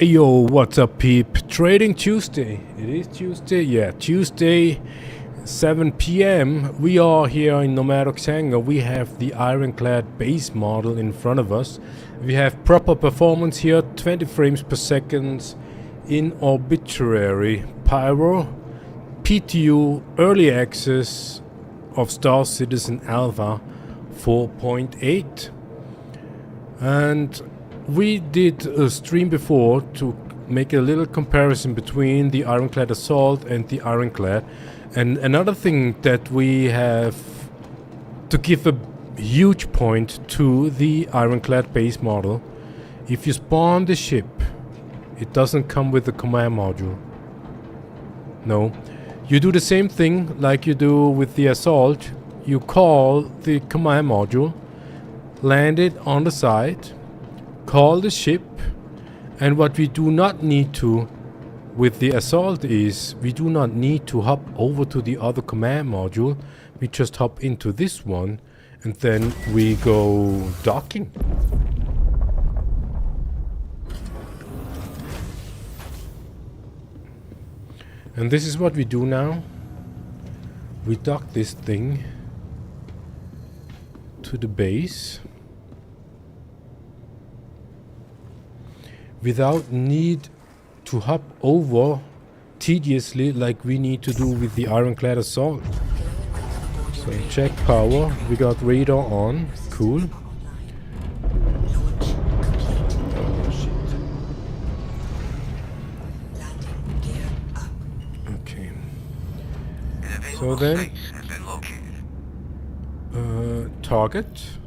Yo, what's up, peep? Trading Tuesday. It is Tuesday, yeah, Tuesday, 7 p.m. We are here in Nomadox Hangar. We have the ironclad base model in front of us. We have proper performance here, 20 frames per second in arbitrary pyro, PTU early access of Star Citizen Alpha 4.8, and we did a stream before to make a little comparison between the Ironclad Assault and the Ironclad. And another thing that we have to give a huge point to the Ironclad base model: if you spawn the ship, it doesn't come with the command module. No. You do the same thing like you do with the Assault. You call the command module, land it on the side, call the ship, and what we do not need to with the Assault is we do not need to hop over to the other command module. We just hop into this one and then we go docking. And this is what we do now. We dock this thing to the base without need to hop over tediously like we need to do with the Ironclad Assault. So check power, we got radar on, cool. Oh shit. Okay. So then, target,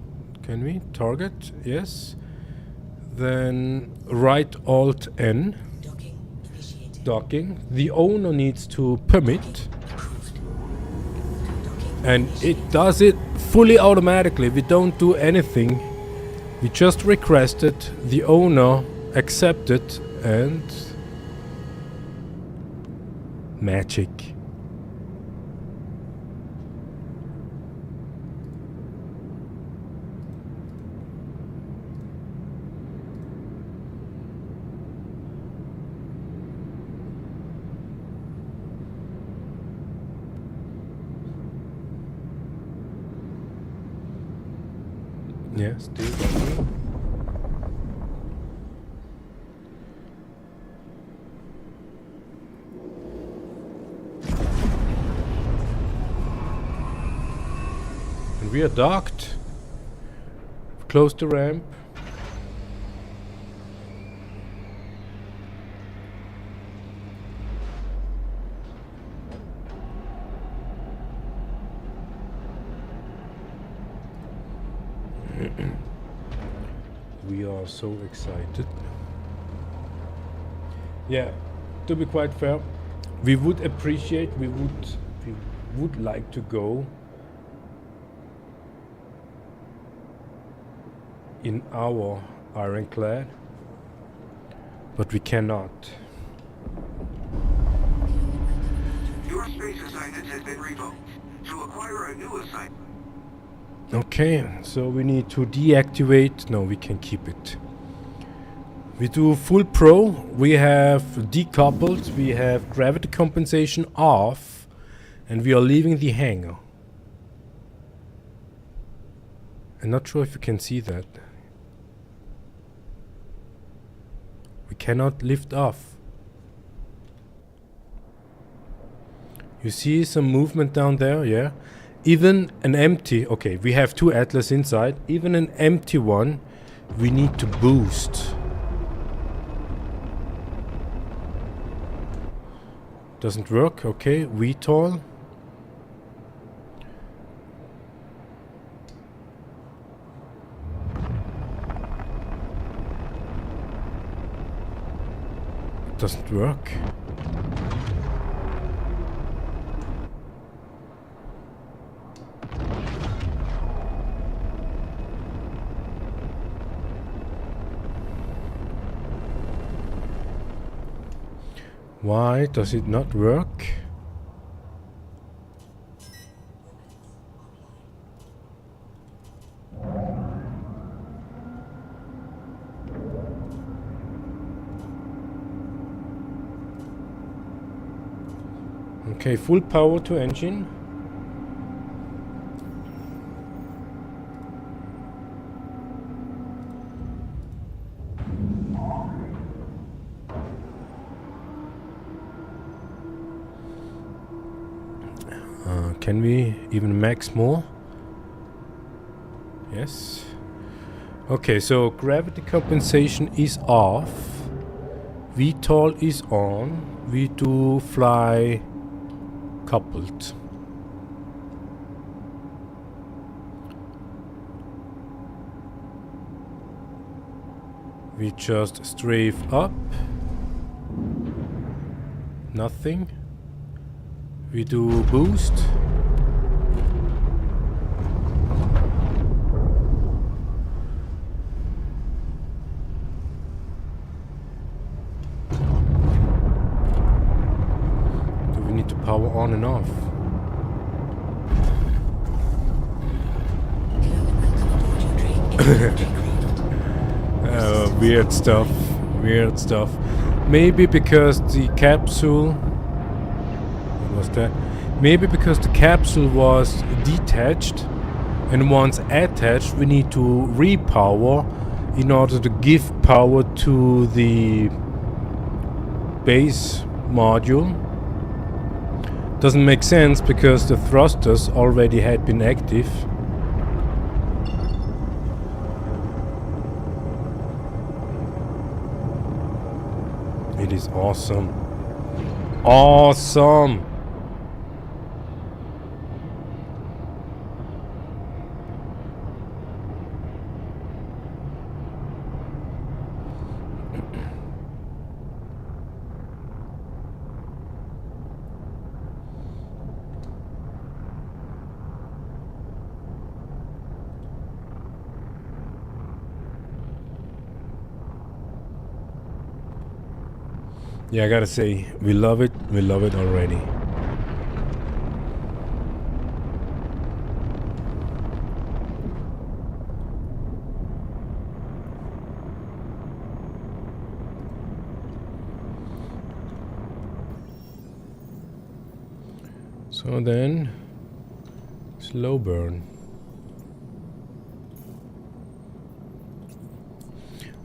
can we? Target, yes. Then right Alt N, docking. The owner needs to permit, and it does it fully automatically. We don't do anything. We just requested, the owner accepted, and magic. Yeah, still going. And we are docked. Close the ramp. We are so excited. Yeah, to be quite fair, we would appreciate, we would like to go in our Ironclad, but we cannot. Your space assignment has been revoked. To acquire a new assignment. Okay, so we need to deactivate. No, we can keep it. We do full pro. We have decoupled. We have gravity compensation off, and we are leaving the hangar. I'm not sure if you can see that. We cannot lift off. You see some movement down there, yeah? Even an empty, okay, we have two Atlas inside. Even an empty one, we need to boost. Doesn't work, okay, VTOL. Doesn't work. Why does it not work? Okay, full power to engine. Can we even max more? Yes. Okay, so gravity compensation is off. VTOL is on. V2 fly coupled. We just strafe up. Nothing. We do boost. Do we need to power on and off? Weird stuff. Weird stuff. Maybe because the capsule... What was that? Maybe because the capsule was detached, and once attached we need to repower in order to give power to the base module. Doesn't make sense because the thrusters already had been active. It is awesome. Awesome! Yeah, I gotta say, we love it already. So then, slow burn.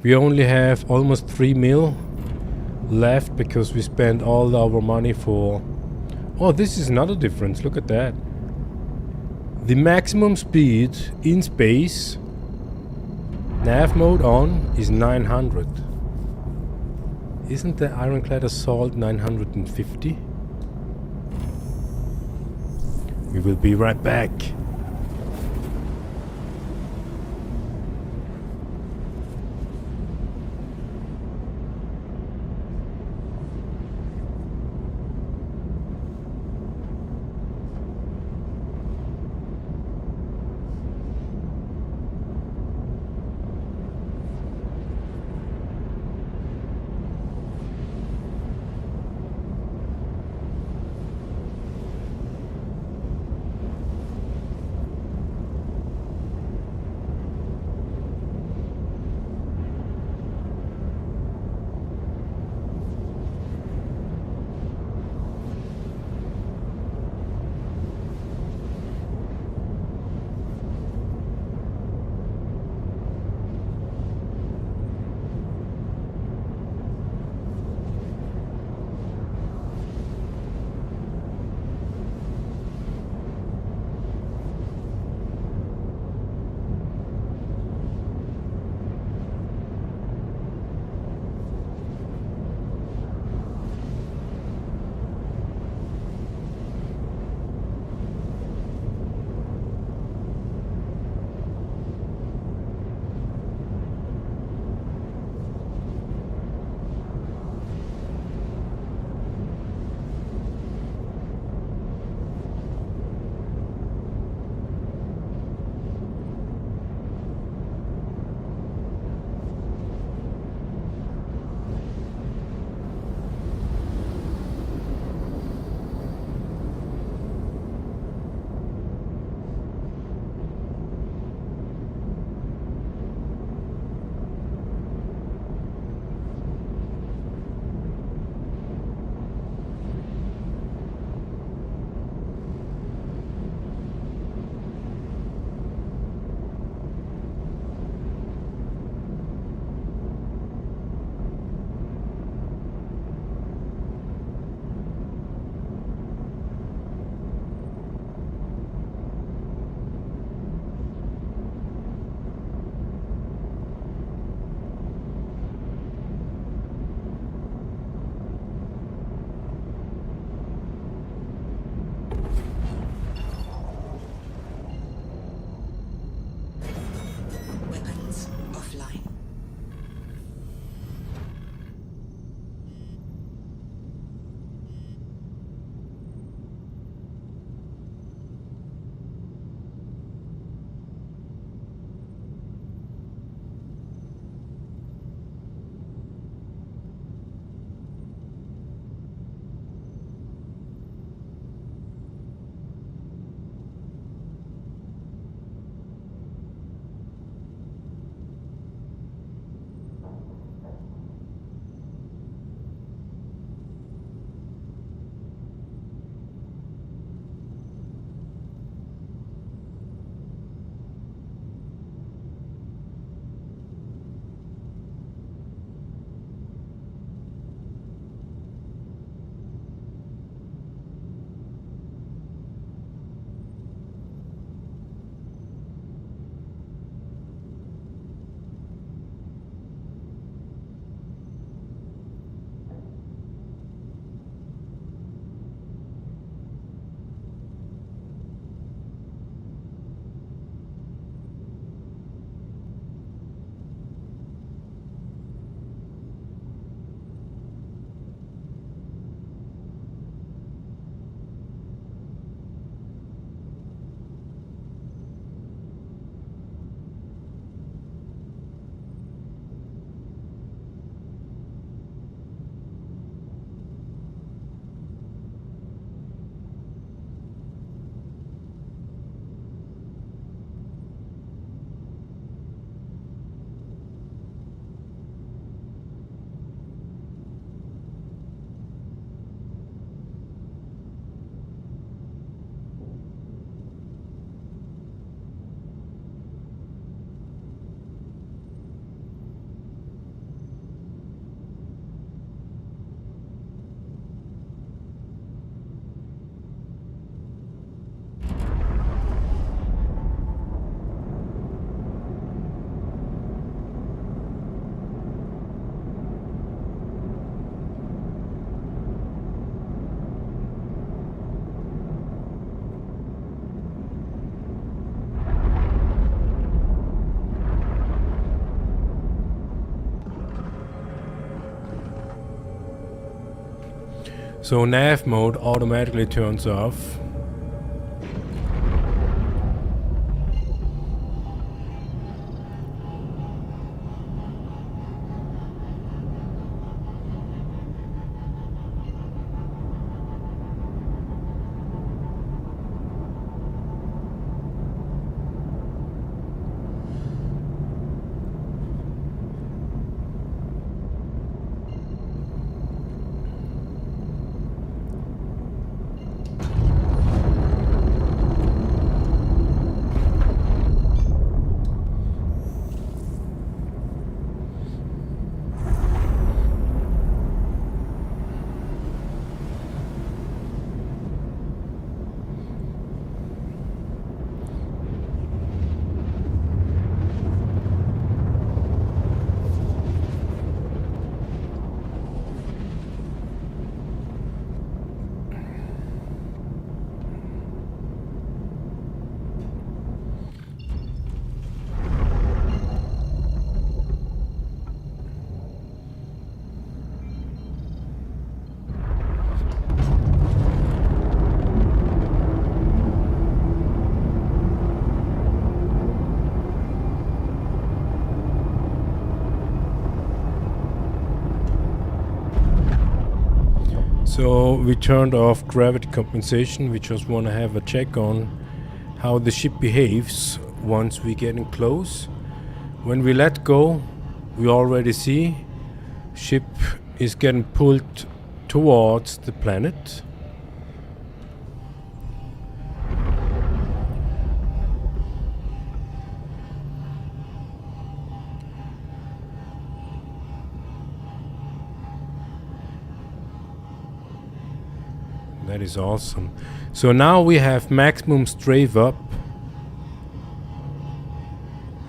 We only have almost 3 mil left because we spent all our money for... Oh, this is another difference. Look at that. The maximum speed in space, nav mode on, is 900. Isn't the Ironclad Assault 950? We will be right back. So nav mode automatically turns off. So we turned off gravity compensation. We just want to have a check on how the ship behaves once we get in close. When we let go, we already see ship is getting pulled towards the planet. That is awesome. So now we have maximum strafe up.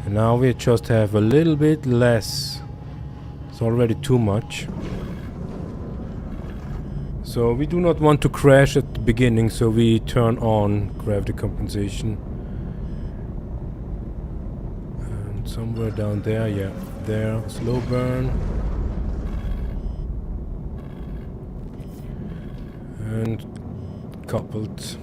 And now we just have a little bit less. It's already too much. So we do not want to crash at the beginning, so we turn on gravity compensation. And somewhere down there, yeah, there, slow burn. And coupled.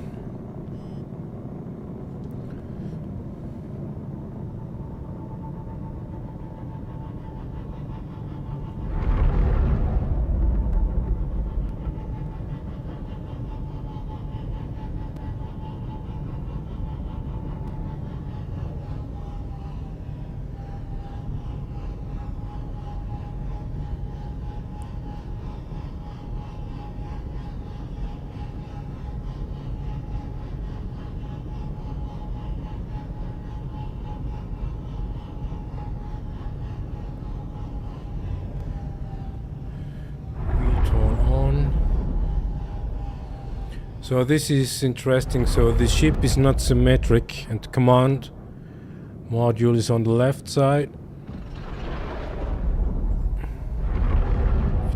So this is interesting. So the ship is not symmetric and the command module is on the left side.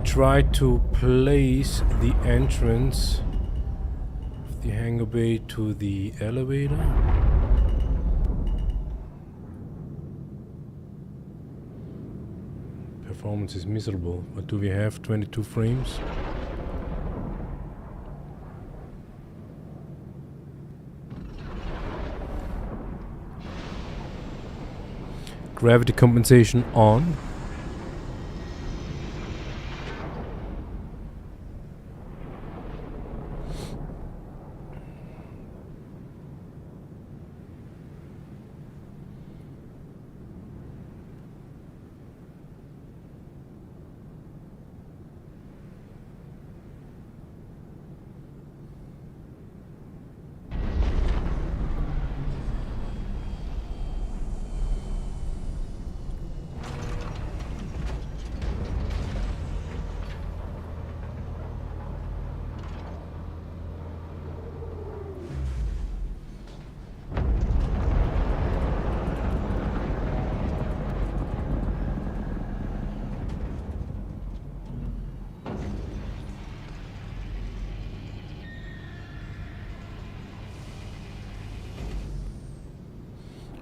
Try to place the entrance of the hangar bay to the elevator. Performance is miserable. What do we have? 22 frames. Gravity compensation on.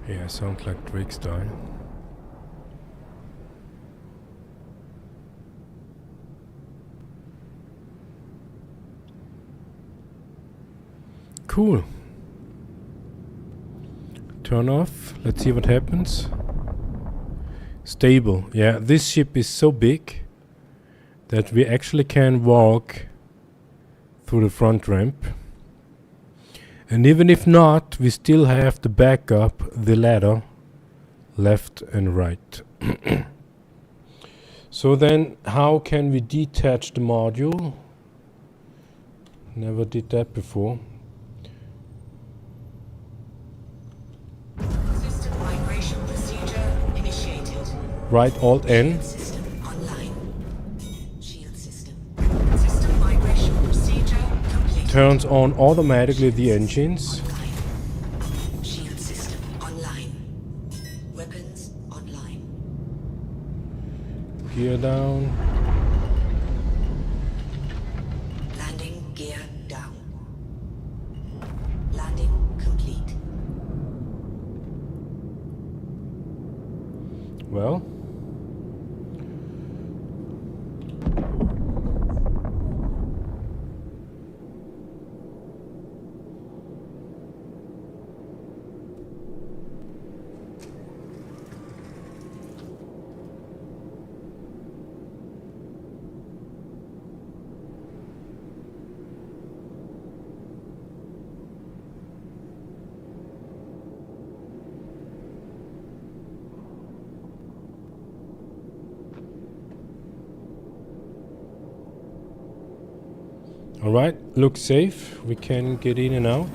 Yeah, sounds like Drake style. cool. Turn off. Let's see what happens. Stable. Yeah, this ship is so big that we actually can walk through the front ramp. And even if not, we still have to back up the ladder left and right. So then, how can we detach the module? Never did that before. System migration procedure initiated. Right Alt N. System online. Shield system. System migration procedure complete. Turns on automatically the engines. Online. Shield system online. Weapons online. Gear down. Landing gear down. Landing complete. Well. Alright, looks safe. We can get in and out.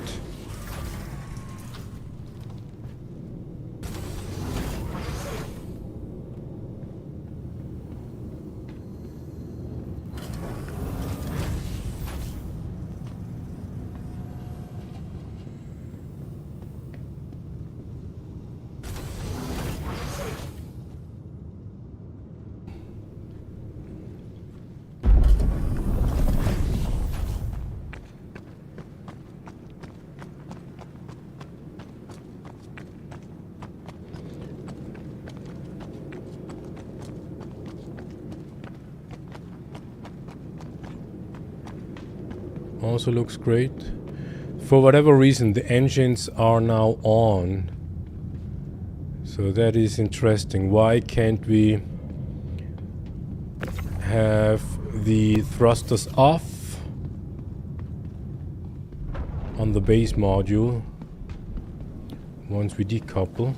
Also looks great. For whatever reason, the engines are now on. So that is interesting. Why can't we have the thrusters off on the base module once we decouple?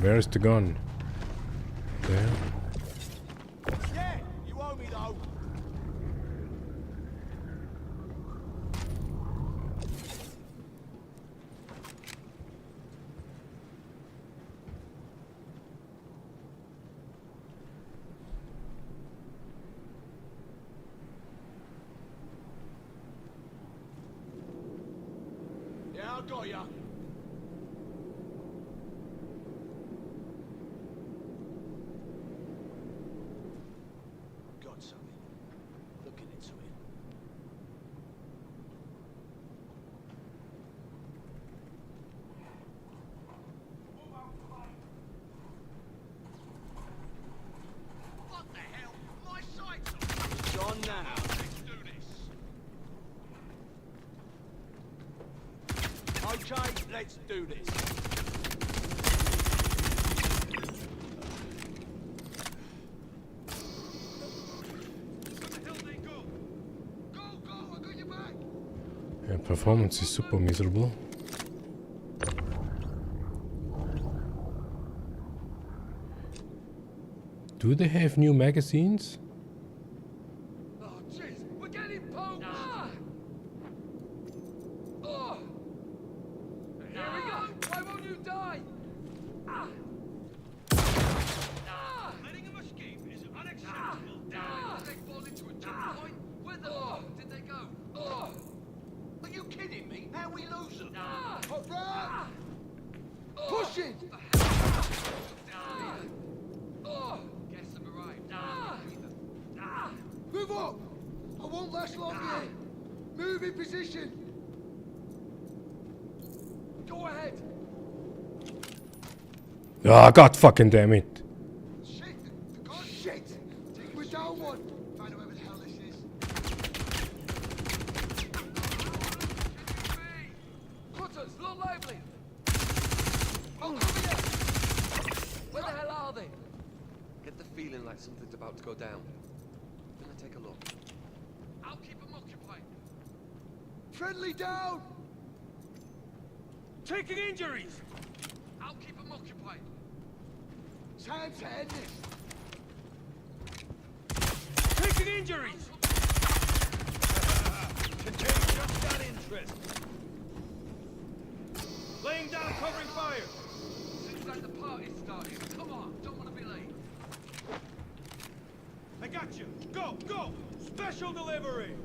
Where's the gun? There. Yeah, you owe me though. Yeah, I got ya. Got something. Looking into it. What the hell? My sights on. It's on now. Let's do this. Okay, let's do this. Yeah, performance is super miserable. Do they have new magazines? Oh, jeez, we're getting poked! jump point? Where the fuck did they go? Are you kidding me? How we lose them? Alright! Push it! Guess I'm arrived. Move up! I won't last long here. Move in position. Go ahead. Ah, god fucking damn it. Shit! Shit! We're down one. Find out whoever the hell this is. Cutters, look lively. I'll cover you. Where the hell are they? Get the feeling like something's about to go down. Then I take a look. I'll keep them occupied. Friendly down! Taking injuries. I'll keep them occupied. Time to end this. Taking injuries. Contain just that interest. Laying down covering fire. Seems like the party's starting. Come on, don't want to be late. I got you. Go, go. Special delivery.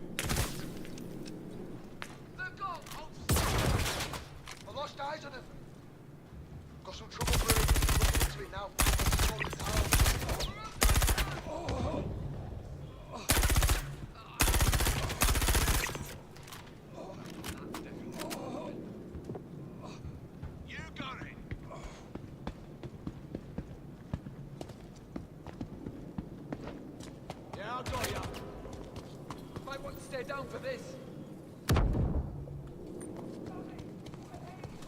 They're gone. I lost eyes on him. Got some trouble brewing. Looking into it now. Slow it down. You got it. Yeah, I'll got ya. Might want to stay down for this. I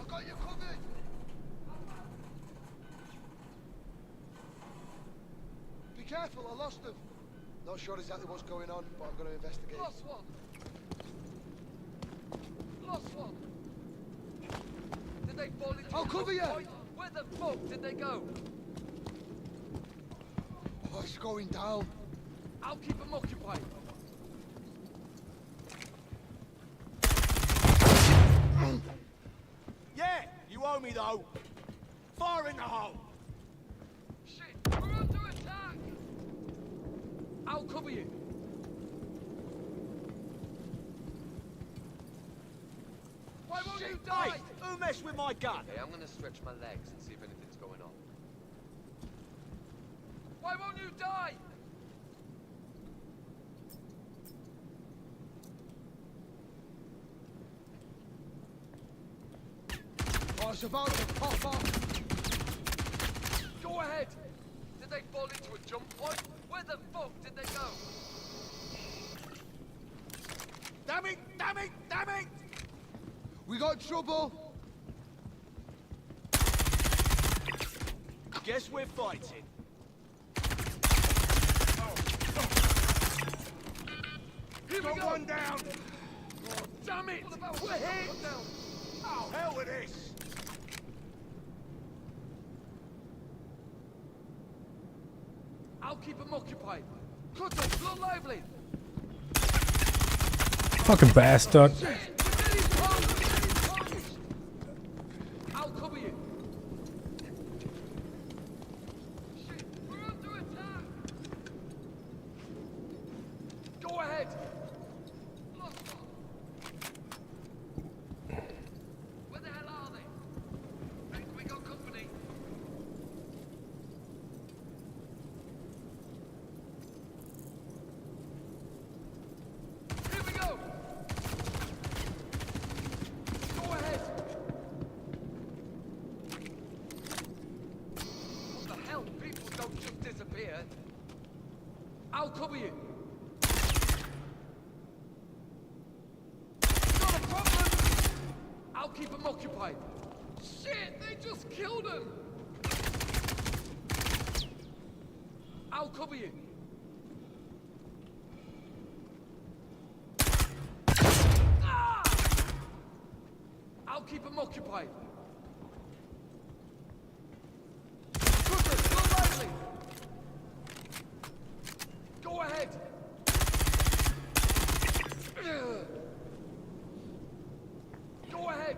got you covered. Be careful, I lost them. Not sure exactly what's going on, but I'm going to investigate. Lost one. Lost one. Did they fall into I'll a cover hook you. point? Where the fuck did they go? Oh, it's going down. I'll keep them occupied. Yeah, you owe me though. Fire in the hole. Shit, we're under attack. I'll cover you. Why won't you die? Hey, who messed with my gun? Okay, I'm gonna stretch my legs and see if anything's going on. Why won't you die? Oh, it's about to pop off. Go ahead. Did they fall into a jump point? Where the fuck did they go? Damn it, damn it, damn it! We got trouble. Guess we're fighting. Here we Got go. one down. Damn it! We're hit. Oh, hell with this. I'll keep them occupied. Cutters, look lively. Fucking bastard. I'll cover you. Shit, we're under attack. Go ahead. Lost one. Where the hell are they? Think we got company. Here we go. Go ahead. What the hell? People don't just disappear. I'll cover you. Not a problem. I'll keep them occupied. Shit, they just killed him. I'll cover you. Ah! I'll keep them occupied. Cutters, go lively. Go ahead. Go ahead.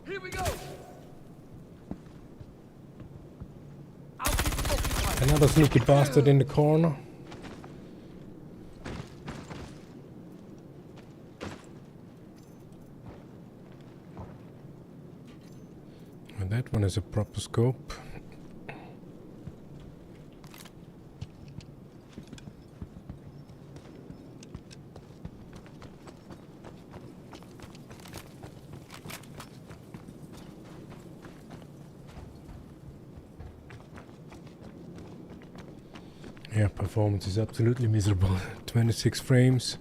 Here we go. I'll keep them occupied. Another sneaky bastard in the corner. That one is a proper scope. Yeah, performance is absolutely miserable. 26 frames.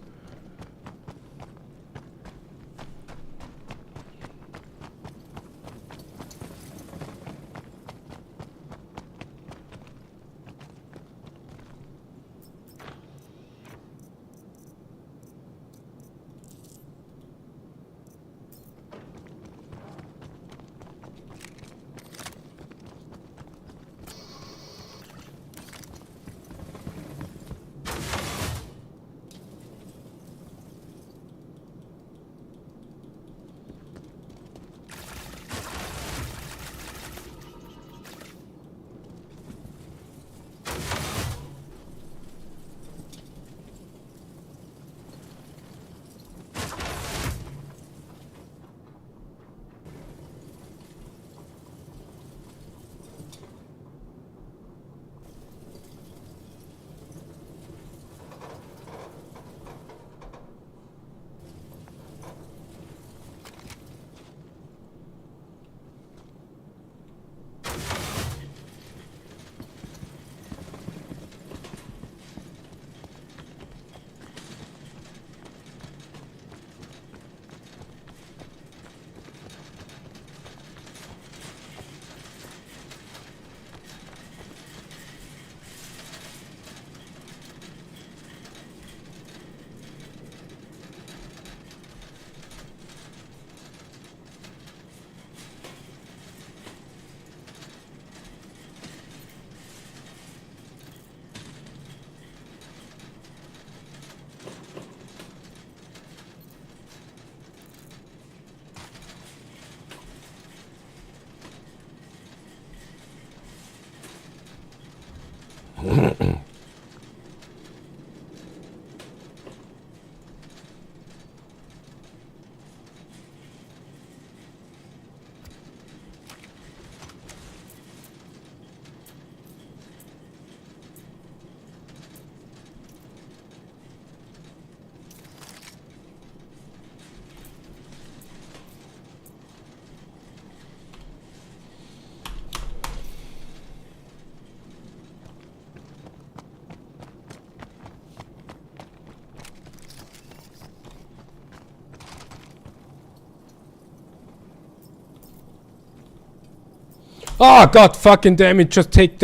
Oh god fucking damn it, just pick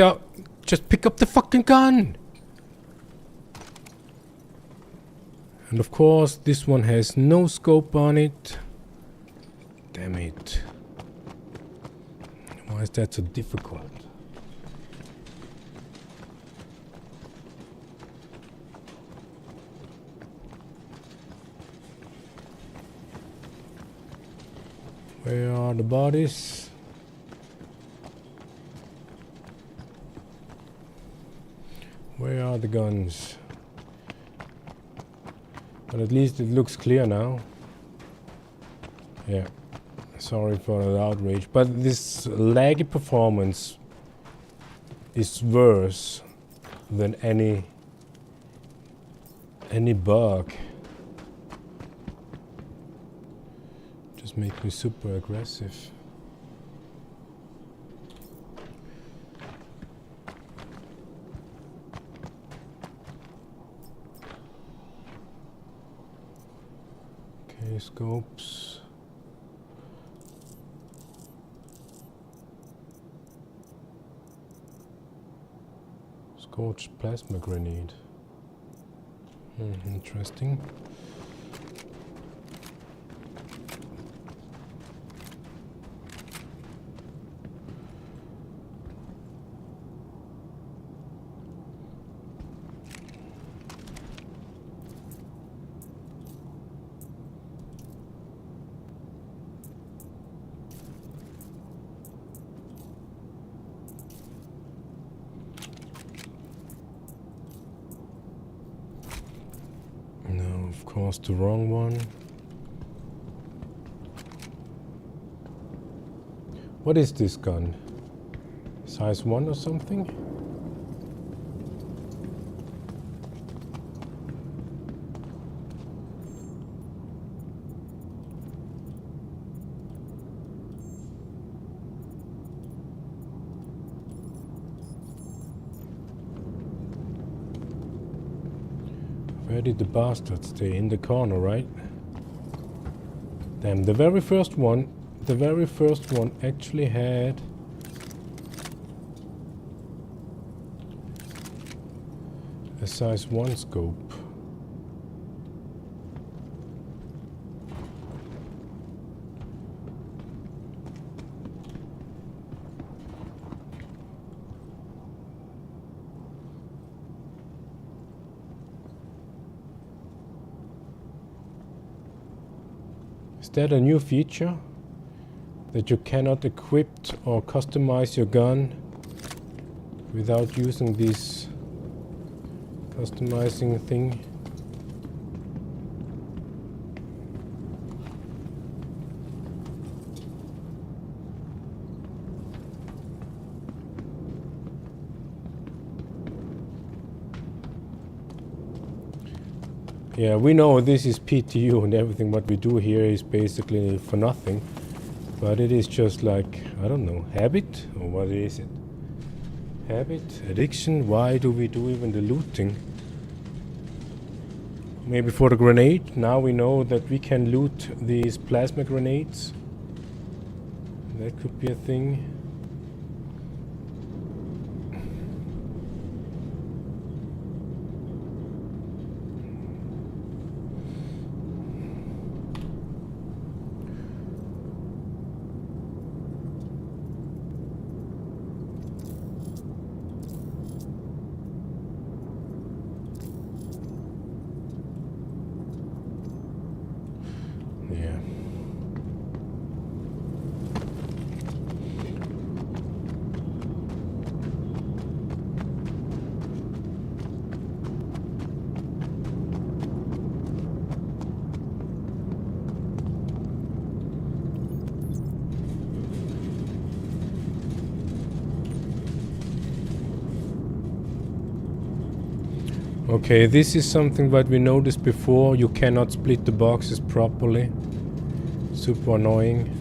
up the fucking gun. And of course this one has no scope on it. Damn it. Why is that so difficult? Where are the bodies? Where are the guns? But at least it looks clear now. Yeah. Sorry for the outrage. But this laggy performance is worse than any bug. Just make me super aggressive. Scopes. Scorched plasma grenade. Interesting. Of course, the wrong one. What is this gun? Size 1 or something? Where did the bastard stay? In the corner, right? Damn, the very first one actually had a size 1 scope. Is that a new feature? That you cannot equip or customize your gun without using this customizing thing? Yeah, we know this is PTU and everything what we do here is basically for nothing. But it is just like, I don't know, habit? Or what is it? Habit? Addiction? Why do we do even the looting? Maybe for the grenade? Now we know that we can loot these plasma grenades. That could be a thing. Okay, this is something that we noticed before. You cannot split the boxes properly. Super annoying.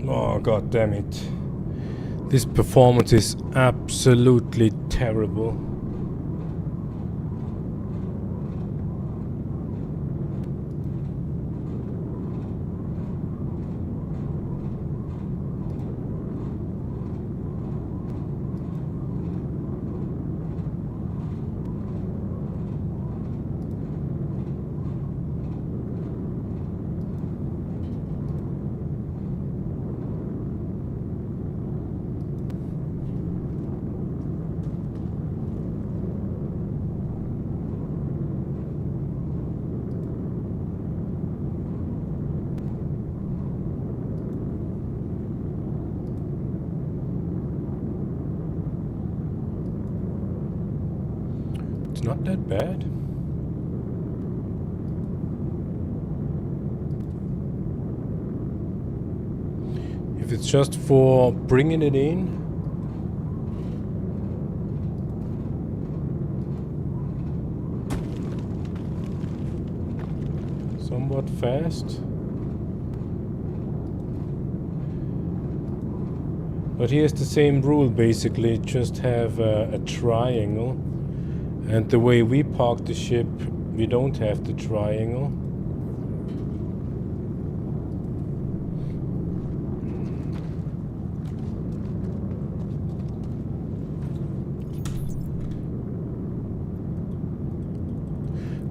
Oh, god damn it. This performance is absolutely terrible. It's not that bad. If it's just for bringing it in, somewhat fast. But here's the same rule basically, just have a triangle. And the way we park the ship, we don't have the triangle.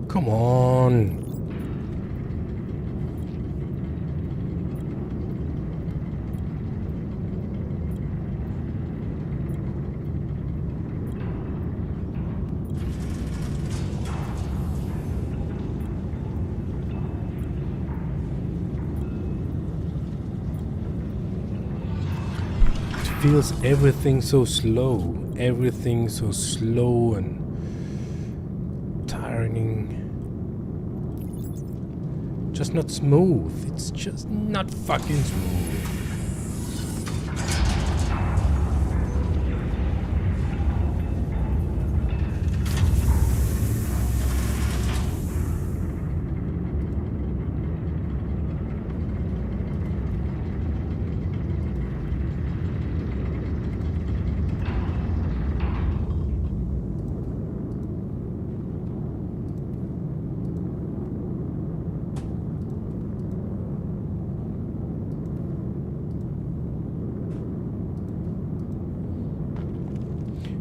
Come on. Feels everything so slow, and tiring. Just not smooth. It's just not fucking smooth.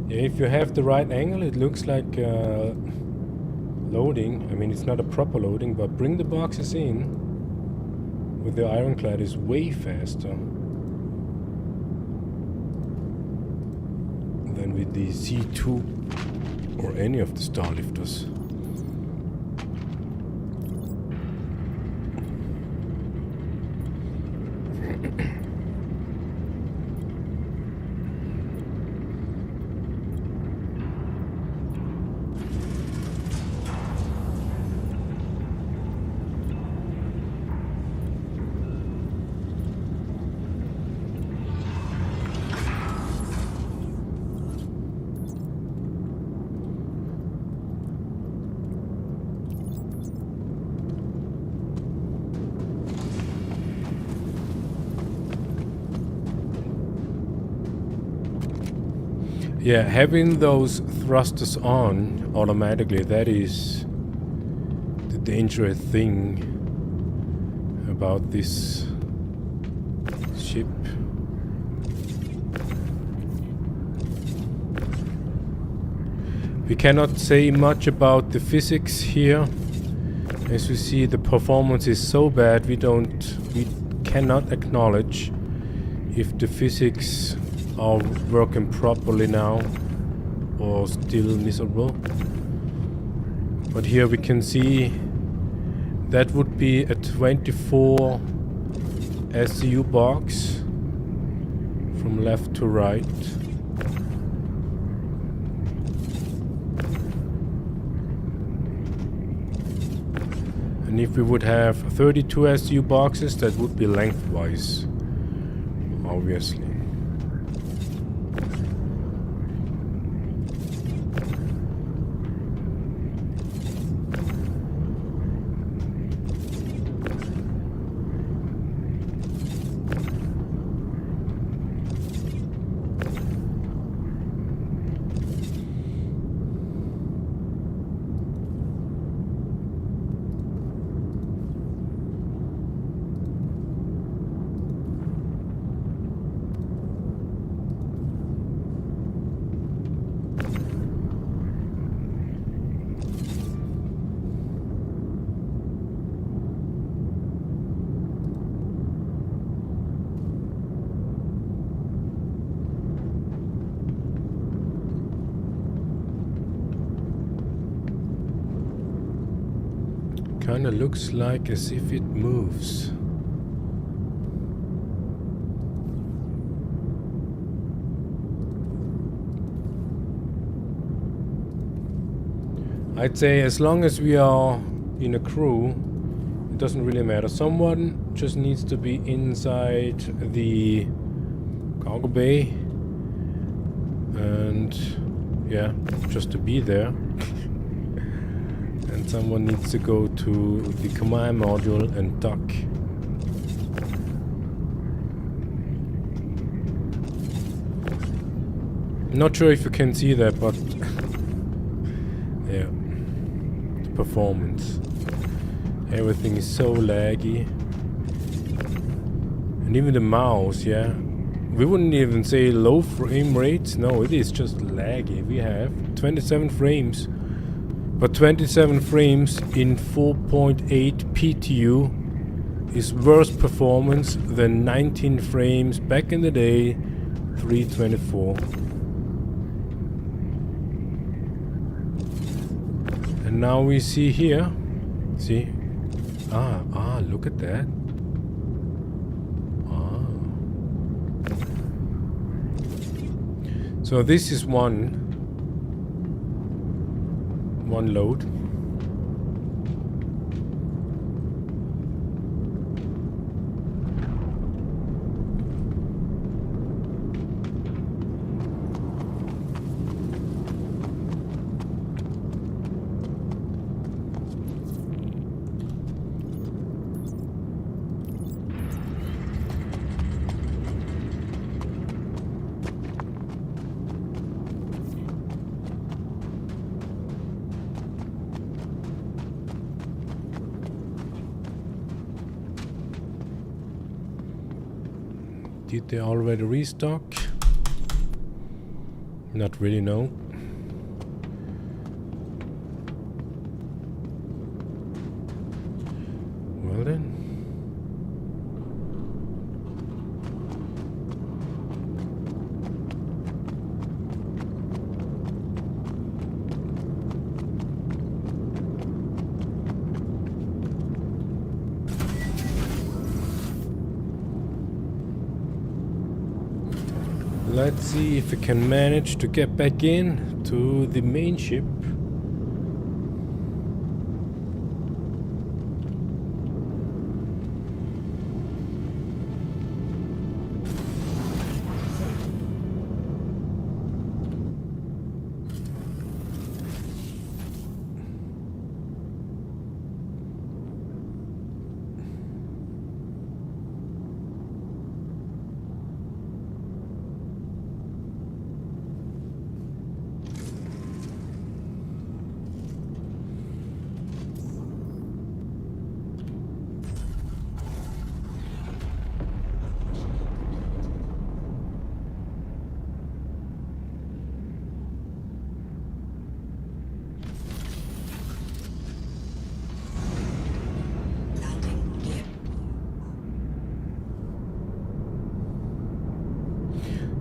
If you have the right angle, it looks like loading. I mean, it's not a proper loading, but bring the boxes in with the ironclad is way faster than with the C2 or any of the starlifters. Yeah, having those thrusters on automatically, that is the dangerous thing about this ship. We cannot say much about the physics here. As you see, the performance is so bad we cannot acknowledge if the physics are working properly now or still miserable. But here we can see that would be a 24 SCU box from left to right. And if we would have 32 SCU boxes, that would be lengthwise, obviously. Kinda looks like as if it moves. I'd say as long as we are in a crew, it doesn't really matter. Someone just needs to be inside the cargo bay and yeah, just to be there. And someone needs to go to the command module and dock. Not sure if you can see that, but yeah, the performance. Everything is so laggy. And even the mouse, yeah. We wouldn't even say low frame rates. No, it is just laggy. We have 27 frames. But 27 frames in 4.8 PTU is worse performance than 19 frames back in the day, 324. And now we see here, see, look at that. So this is one load. Did they already restock? Not really, no. Well then. Let's see if we can manage to get back in to the main ship.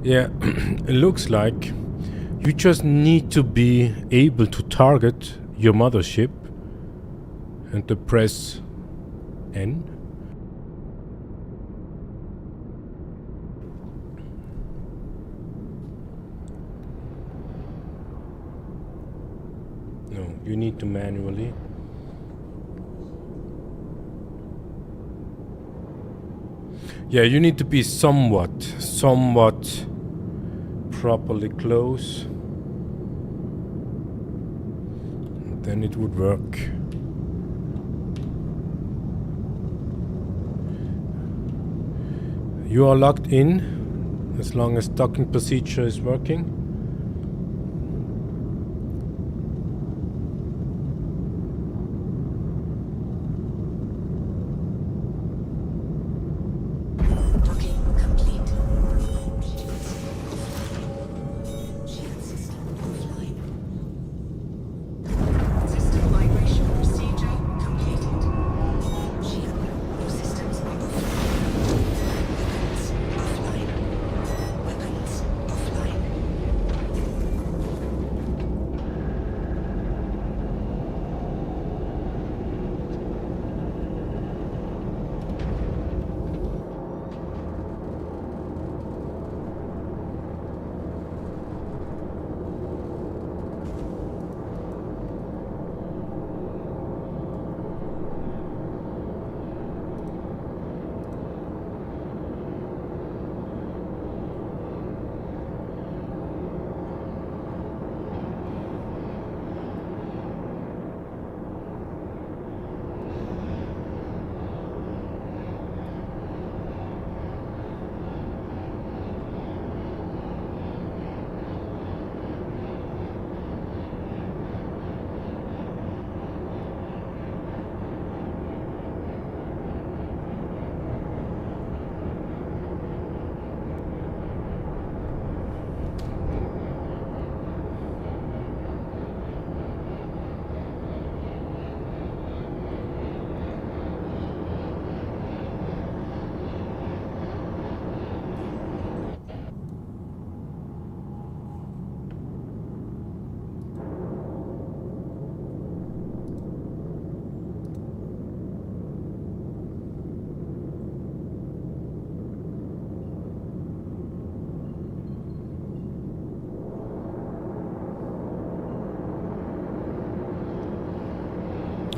Yeah, it looks like you just need to be able to target your mothership and to press N. No, you need to manually. Yeah, you need to be somewhat properly close. Then it would work. You are locked in as long as docking procedure is working.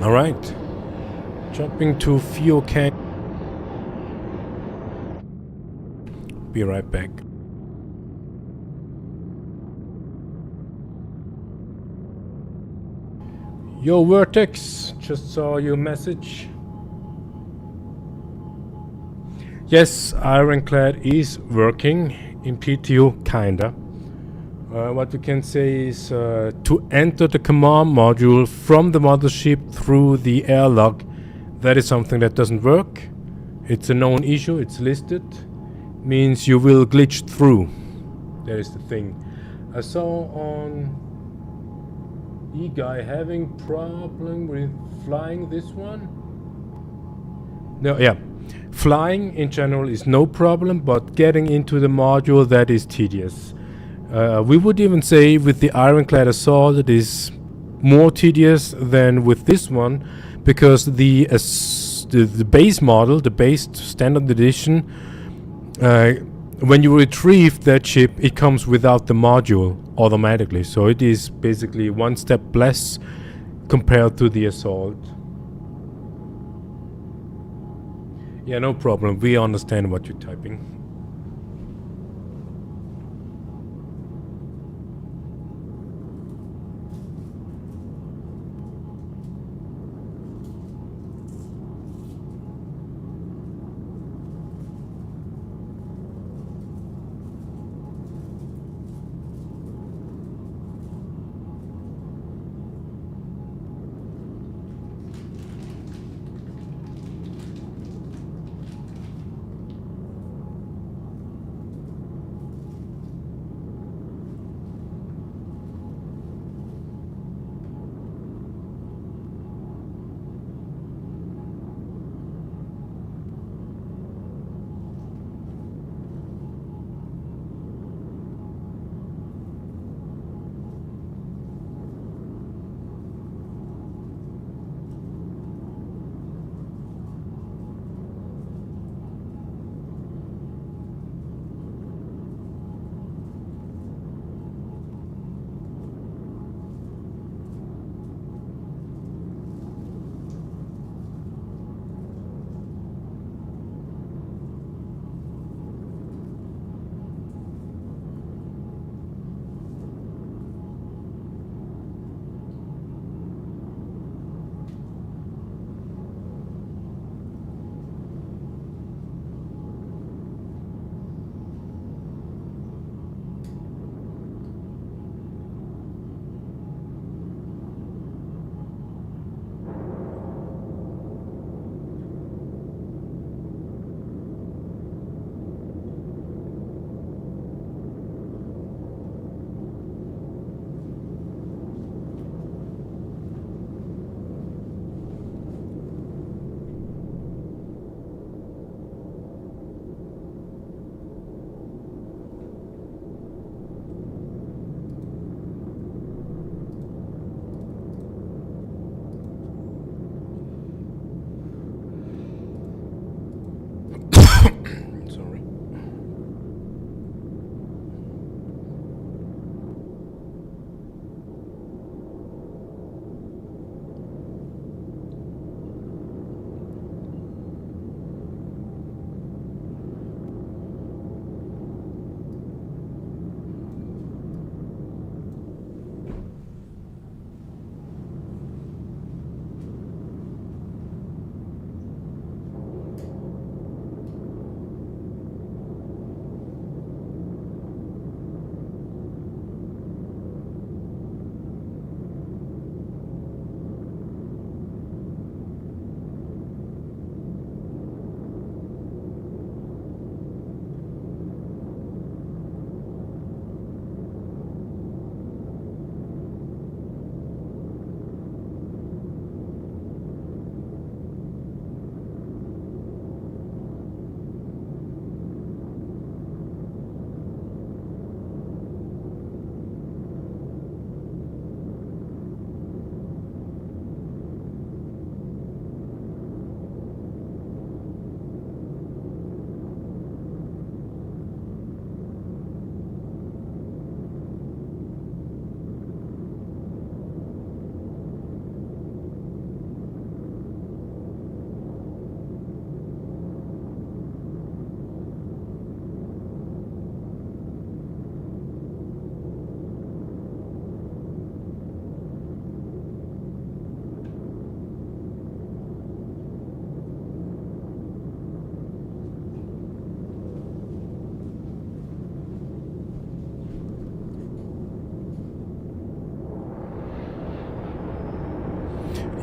Alright. Jumping to Fuel Can. Be right back. Yo, Vertex, just saw your message. Yes, Ironclad is working in PTU, kinda. What we can say is to enter the command module from the mothership through the airlock, that is something that doesn't work. It's a known issue, it's listed. Means you will glitch through. That is the thing. I saw on E-Guy having problem with flying this one. No, yeah. Flying in general is no problem, but getting into the module, that is tedious. We would even say with the Ironclad Assault it is more tedious than with this one, because the base model, the base standard edition, when you retrieve that ship, it comes without the module automatically. So it is basically one step less compared to the Assault. Yeah, no problem. We understand what you're typing.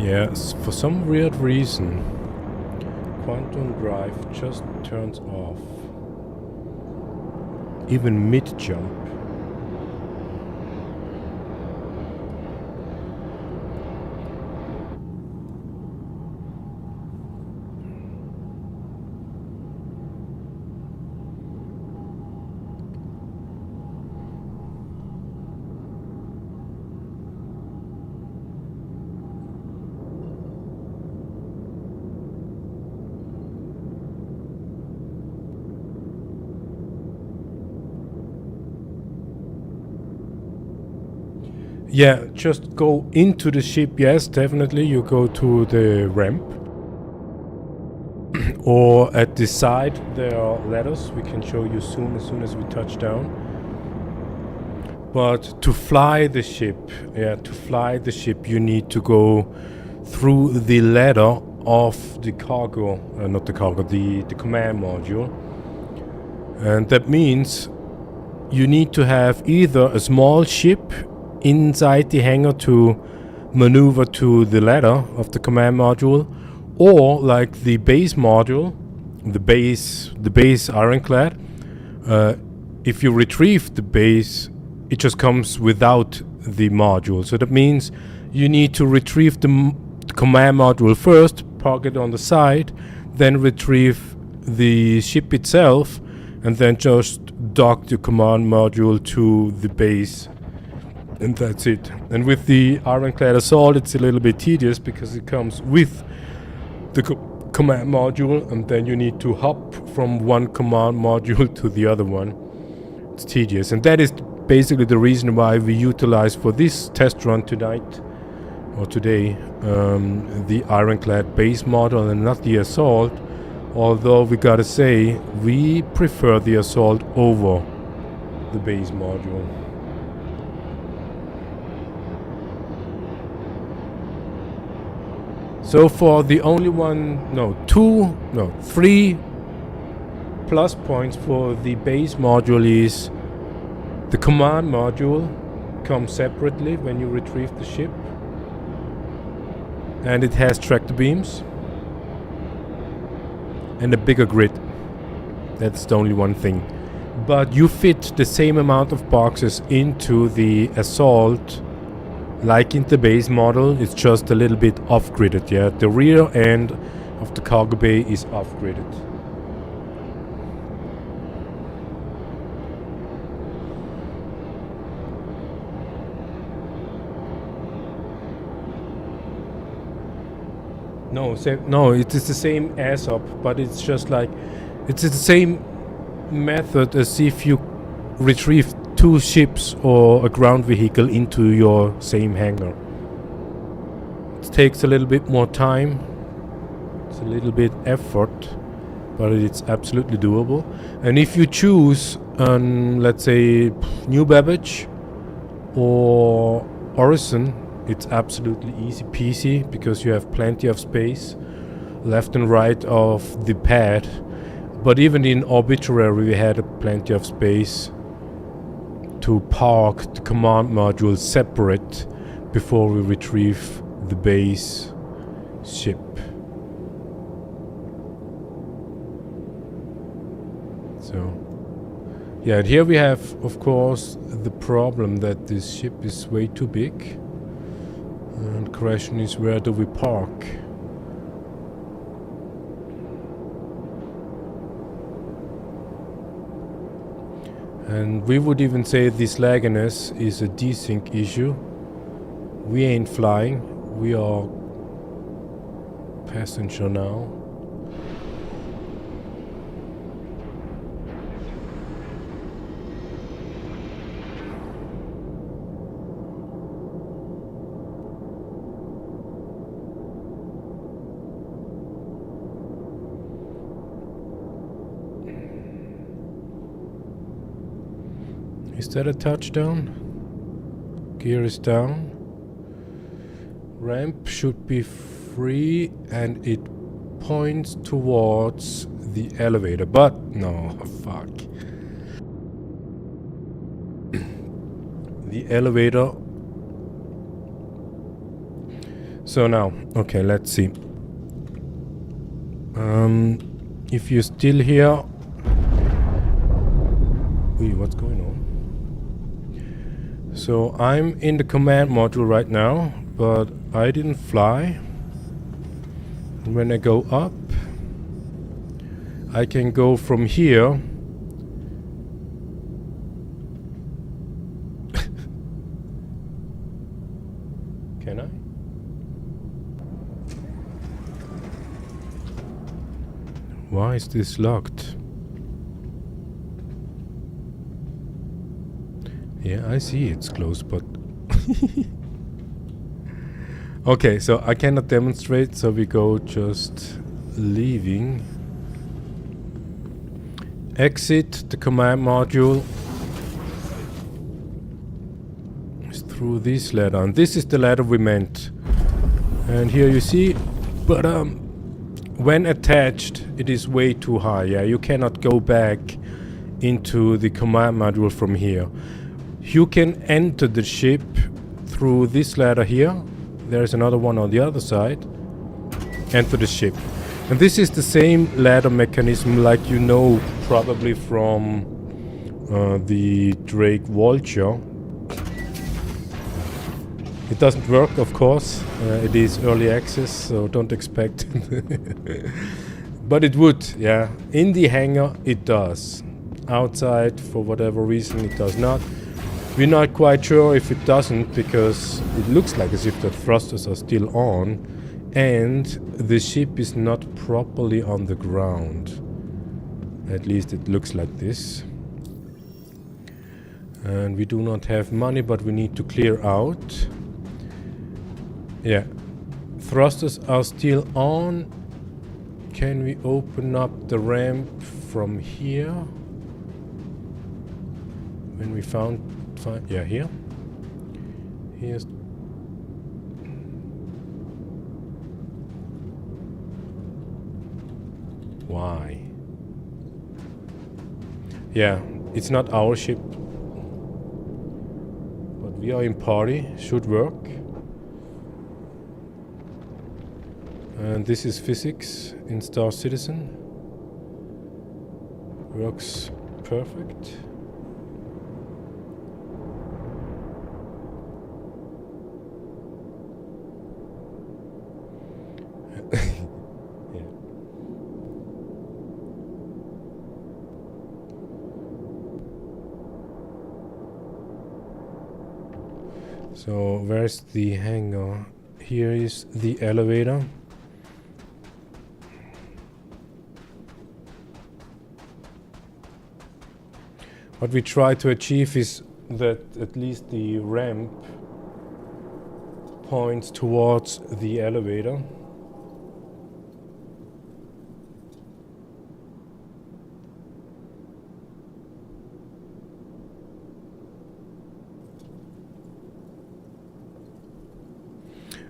Yes, for some weird reason, quantum drive just turns off. Even mid-jump. Yeah, just go into the ship. Yes, definitely. You go to the ramp. Or at the side there are ladders. We can show you soon as we touch down. But to fly the ship, you need to go through the ladder of the cargo, not the cargo, the command module. And that means you need to have either a small ship inside the hangar to maneuver to the ladder of the command module, or like the base module, the base ironclad. If you retrieve the base, it just comes without the module. So that means you need to retrieve the command module first, park it on the side, then retrieve the ship itself, and then just dock the command module to the base. And that's it. And with the Ironclad Assault, it's a little bit tedious because it comes with the command module, and then you need to hop from one command module to the other one. It's tedious, and that is basically the reason why we utilize for this test run tonight or today the Ironclad base model and not the Assault. Although we gotta say we prefer the Assault over the base module. So for the only three plus points for the base module is the command module comes separately when you retrieve the ship, and it has tractor beams and a bigger grid. That's the only one thing. But you fit the same amount of boxes into the Assault like in the base model. It's just a little bit off-gridded, yeah. The rear end of the cargo bay is off-gridded. No, it is the same as up, but it's just like it's the same method as if you retrieve two ships or a ground vehicle into your same hangar. It takes a little bit more time, it's a little bit effort, but it's absolutely doable. And if you choose let's say New Babbage or Orison, it's absolutely easy peasy because you have plenty of space left and right of the pad. But even in Arbitrary we had plenty of space to park the command module separate before we retrieve the base ship. So yeah, and here we have of course the problem that this ship is way too big, and the question is, where do we park? And we would even say this lagginess is a desync issue. We ain't flying, we are passenger now. Is that a touchdown? Gear is down. Ramp should be free and it points towards the elevator, but no, fuck. The elevator. So now, okay, let's see. If you're still here... Wait, what's going on? So I'm in the command module right now, but I didn't fly. And when I go up, I can go from here. Can I? Why is this locked? Yeah, I see it's closed, but... Okay, so I cannot demonstrate, so we go just leaving. Exit the command module. It's through this ladder, and this is the ladder we meant. And here you see, but when attached, it is way too high. Yeah, you cannot go back into the command module from here. You can enter the ship through this ladder here. There's another one on the other side. Enter the ship. And this is the same ladder mechanism like you know probably from the Drake Vulture. It doesn't work, of course. It is early access, so don't expect it. But it would, yeah. In the hangar, it does. Outside, for whatever reason, it does not. We're not quite sure if it doesn't, because it looks like as if the thrusters are still on, and the ship is not properly on the ground. At least it looks like this. And we do not have money, but we need to clear out. Yeah. Thrusters are still on. Can we open up the ramp from here? When we found... yeah, here. Here's... Why? Yeah, it's not our ship. But we are in party. Should work. And this is physics in Star Citizen. Works perfect. Yeah. So where's the hangar? Here is the elevator. What we try to achieve is that at least the ramp points towards the elevator.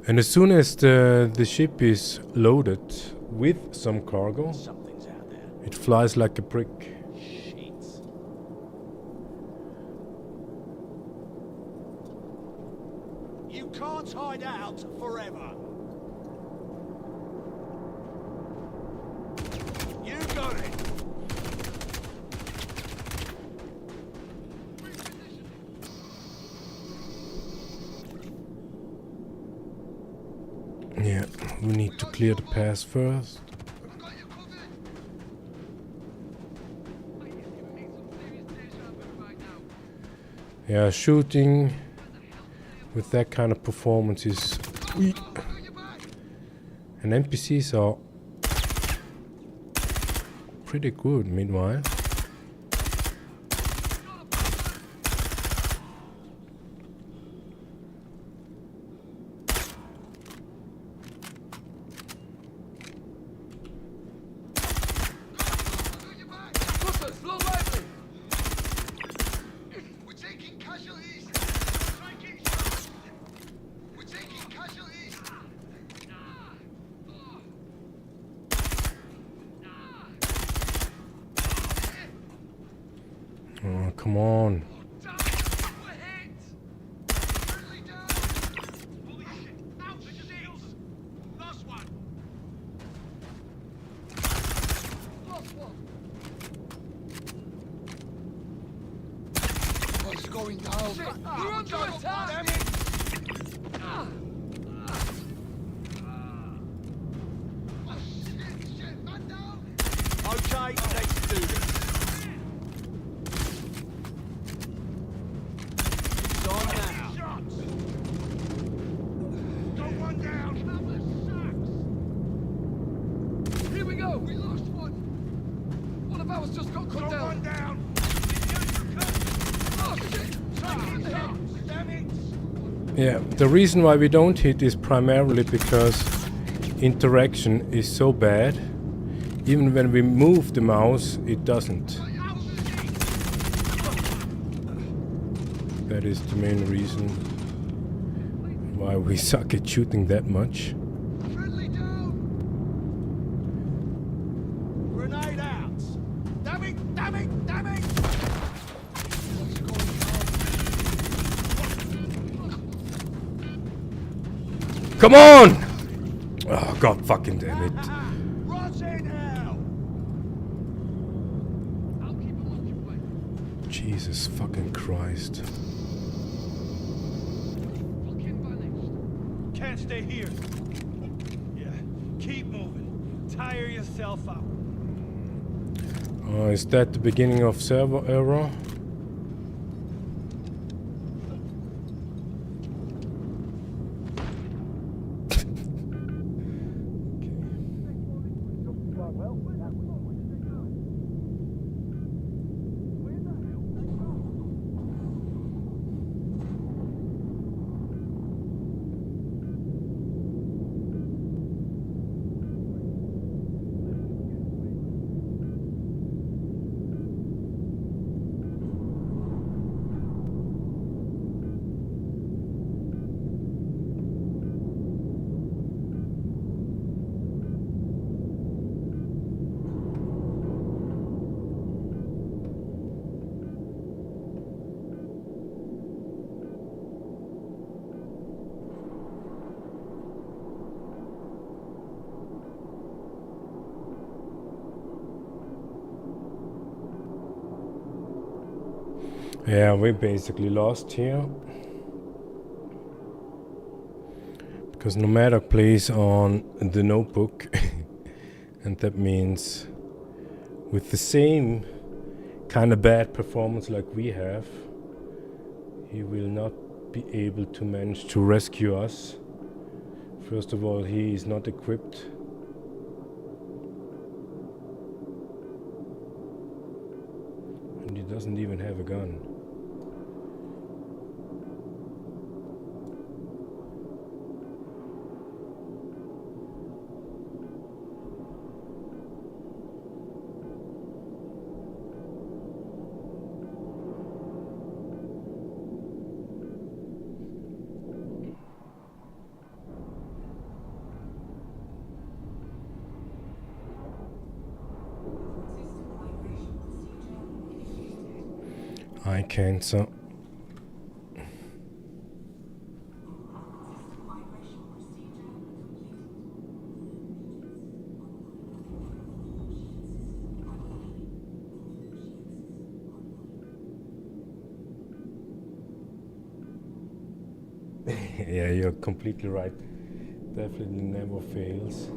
And as soon as the ship is loaded with some cargo, Something's out there. it flies like a brick. Sheets. You can't hide out forever. You got it. Yeah, we need to clear the pass first. I've got you covered. Yeah, shooting with that kind of performance is... And NPCs are pretty good meanwhile. Clusters, low lively! We're taking casualties. We're taking casualties. Oh, come on. Friendly down. Holy shit. Out. going down. Shit, we're under attack! Damn it! Oh, shit, man down! Okay, let's do this. It's on now. Got one down! Here we go! We lost one! One of ours just got cut Got down! one down! Oh shit! Damn it! Yeah, the reason why we don't hit is primarily because interaction is so bad. Even when we move the mouse, it doesn't. That is the main reason why we suck at shooting that much. Friendly down! Grenade out. Damn it! Damn it! Damn it! What's going on? Come on! Oh god fucking damn it. Rot in hell. I'll keep them occupied. Jesus fucking Christ. Fucking vanished. Can't stay here. Yeah, keep moving. Tire yourself out. Is that the beginning of server error? Yeah, we basically lost here. Because Nomadic plays on the notebook. And that means with the same kind of bad performance like we have, he will not be able to manage to rescue us. First of all, he is not equipped. And he doesn't even have a gun. Eye cancer. Yeah, you're completely right. Definitely never fails.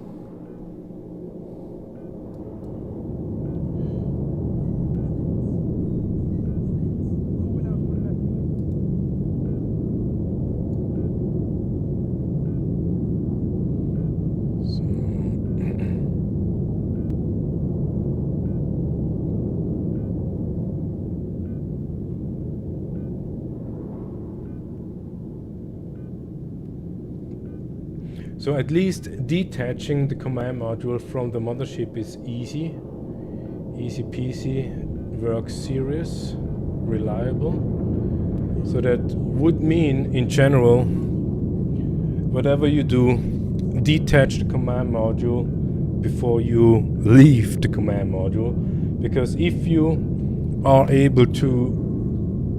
So at least detaching the command module from the mothership is easy. Easy peasy, works serious, reliable. So that would mean, in general, whatever you do, detach the command module before you leave the command module. Because if you are able to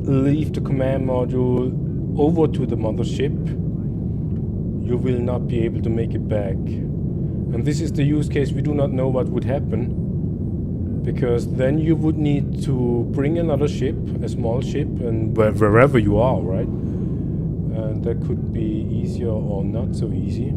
leave the command module over to the mothership, you will not be able to make it back. And this is the use case we do not know what would happen, because then you would need to bring another ship, a small ship, and wherever you are, right? And that could be easier or not so easy.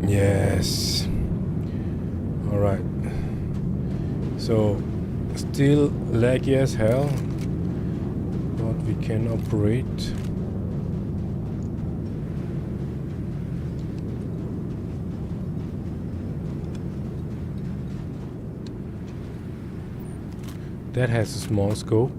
Yes. All right. So still laggy as hell, but we can operate. That has a small scope.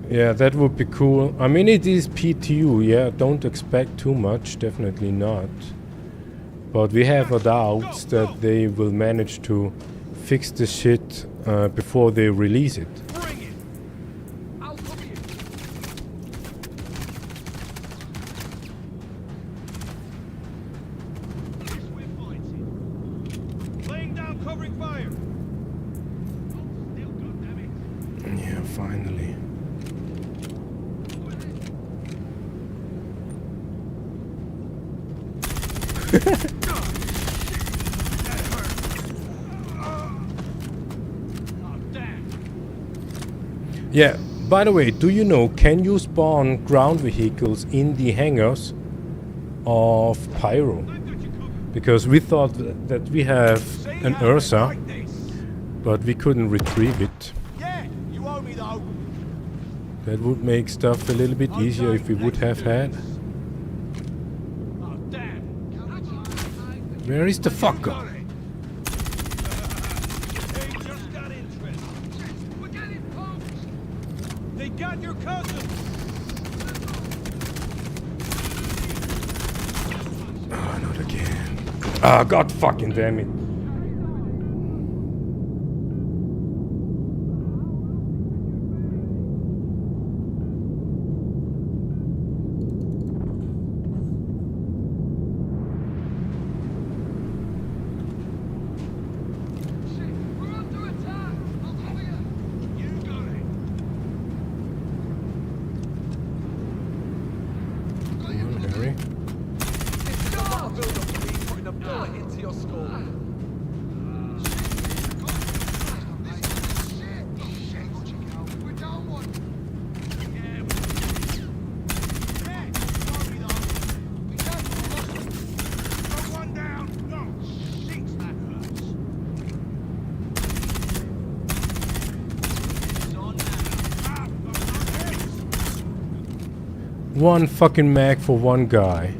Yeah, that would be cool. I mean, it is PTU, yeah, don't expect too much, definitely not. But we have our doubts that they will manage to fix the shit before they release it. Bring it! I'll cover you. This we're fighting. Laying down covering fire. Still good, damn it. Yeah, finally. Yeah, by the way, do you know, can you spawn ground vehicles in the hangars of Pyro? Because we thought that we have an Ursa, but we couldn't retrieve it. Yeah, you owe me though. That would make stuff a little bit easier if we would have had. Oh damn. Where is the fucker? They just got interest. We're getting poked! They got your cousin. Oh, not again. Ah, god fucking damn it. We're under attack! I'll cover you! You got it. Come on, Harry. This is a lot of build-up for me putting a bullet into your skull. We're down one. One down. No. Shit, that hurts. It's on now. One fucking mag for one guy.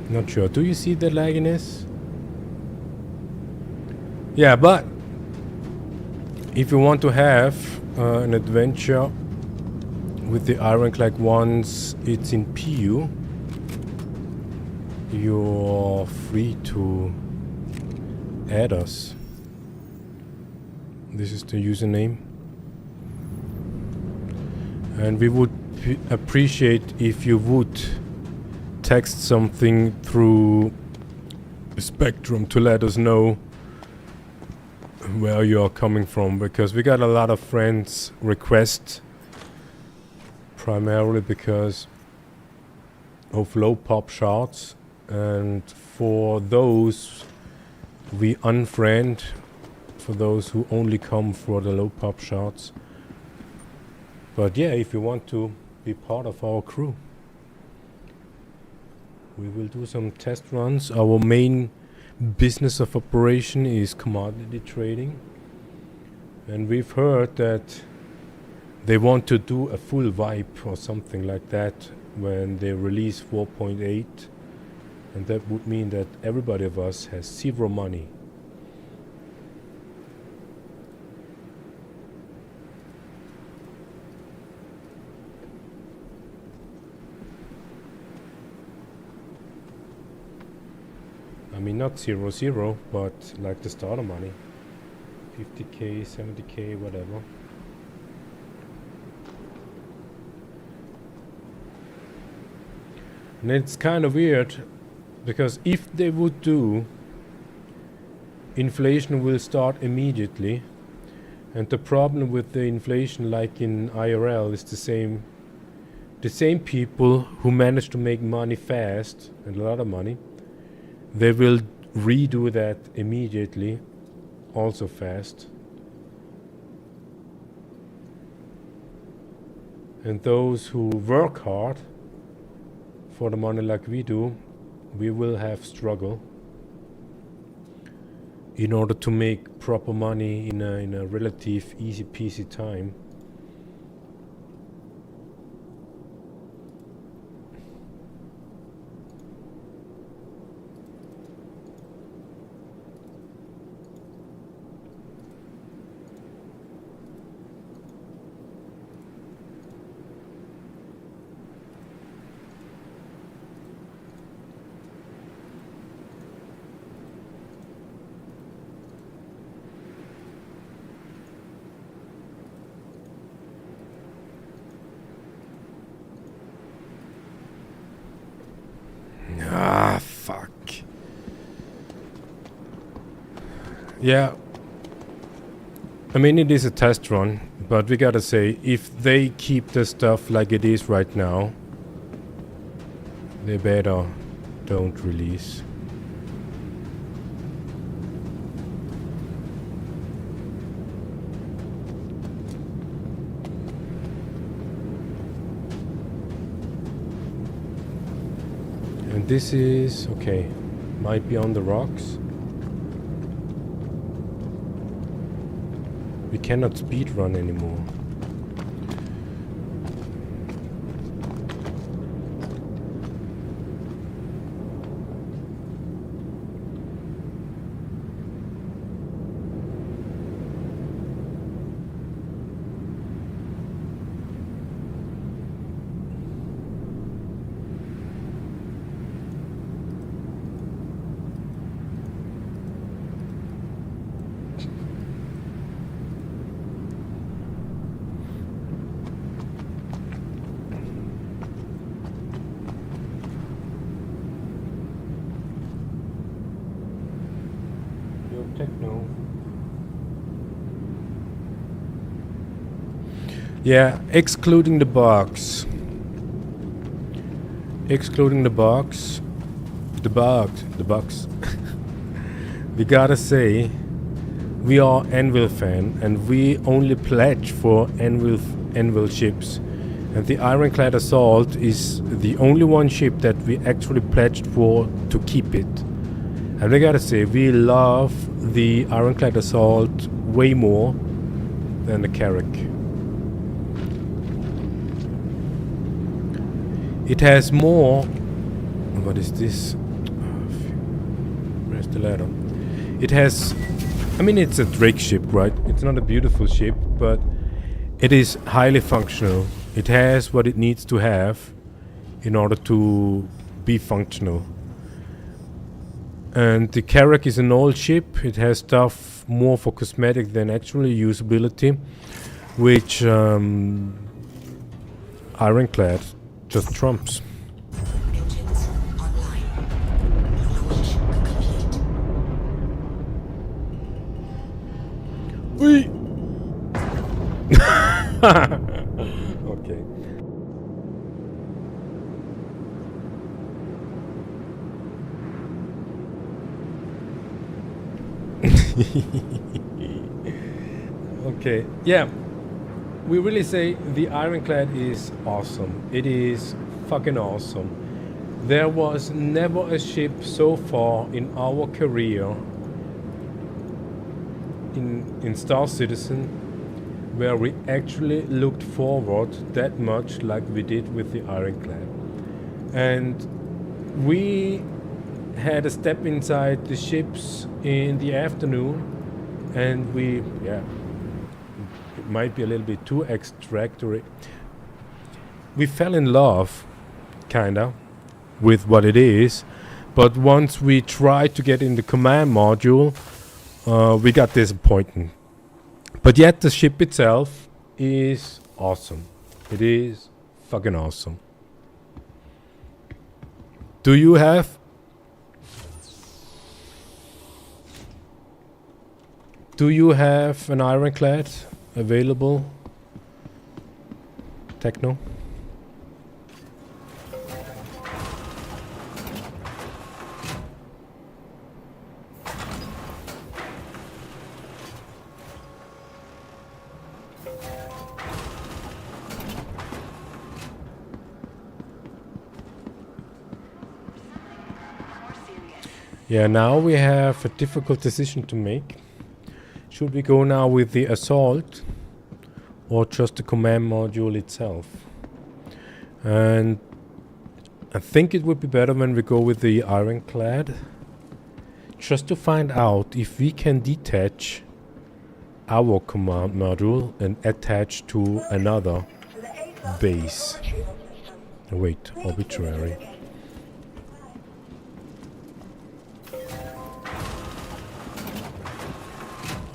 Not sure. Do you see the lagginess? Yeah, but if you want to have an adventure with the Ironclad once it's in PU, you're free to add us. This is the username. And we would appreciate if you would text something through Spectrum to let us know where you are coming from, because we got a lot of friends request, primarily because of low pop shots, and for those we unfriend, for those who only come for the low pop shots. But yeah, if you want to be part of our crew, we will do some test runs. Our main business of operation is commodity trading, and we've heard that they want to do a full wipe or something like that when they release 4.8, and that would mean that everybody of us has zero money. I mean, not 0, but like the starter money. 50k, 70k, whatever. And it's kind of weird, because if they would do, inflation will start immediately. And the problem with the inflation, like in IRL, is the same people who manage to make money fast, and a lot of money, they will redo that immediately, also fast. And those who work hard for the money like we do, we will have struggle in order to make proper money in a relative easy peasy time. Ah, fuck. Yeah. I mean, it is a test run, but we gotta say, if they keep the stuff like it is right now, they better don't release. And this is, okay, might be on the rocks. We cannot speed run anymore. Techno. Yeah, excluding the bugs. Excluding the bugs. The bugs. We gotta say, we are Anvil fan, and we only pledge for Anvil ships. And the Ironclad Assault is the only one ship that we actually pledged for to keep it. And we gotta say, we love the Ironclad Assault way more than the Carrack. It has more... What is this? Where's the ladder? It has... I mean, it's a Drake ship, right? It's not a beautiful ship, but it is highly functional. It has what it needs to have in order to be functional. And the Carrack is an old ship. It has stuff more for cosmetic than actually usability, which Ironclad just trumps. Engines online. Launch complete. Okay. Okay, yeah, we really say the Ironclad is awesome. It is fucking awesome. There was never a ship so far in our career in Star Citizen where we actually looked forward that much like we did with the Ironclad. And we had a step inside the ships in the afternoon, and we, yeah, it might be a little bit too extractory. We fell in love, kinda, with what it is, but once we tried to get in the command module, we got disappointed. But yet the ship itself is awesome. It is fucking awesome. Do you have an Ironclad available? Techno? Yeah, now we have a difficult decision to make. Should we go now with the assault or just the command module itself? And I think it would be better when we go with the Ironclad, just to find out if we can detach our command module and attach to another base. Wait, arbitrary.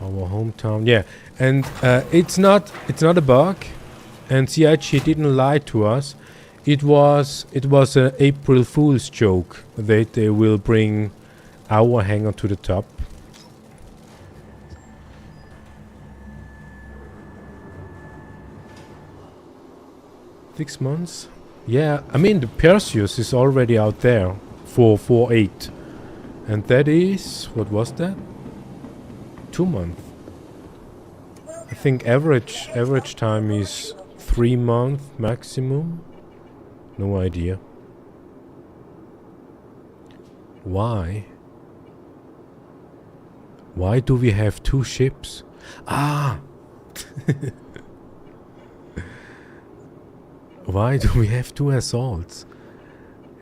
Our hometown, yeah, and it's not a bug, and CIG didn't lie to us. It was an April Fool's joke that they will bring our hangar to the top. Six months? Yeah, I mean the Perseus is already out there for 4.8, and that is, what was that? 2 months. I think average time is 3 months maximum. No idea. Why? Why do we have 2 ships? Ah! Why do we have 2 assaults?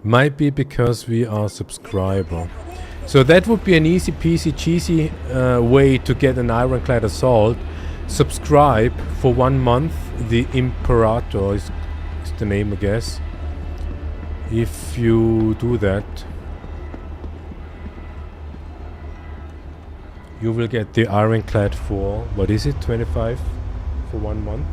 Might be because we are subscriber. So that would be an easy peasy cheesy way to get an Ironclad assault. Subscribe for 1 month. The Imperator is the name, I guess. If you do that, you will get the Ironclad for, what is it, 25 for 1 month?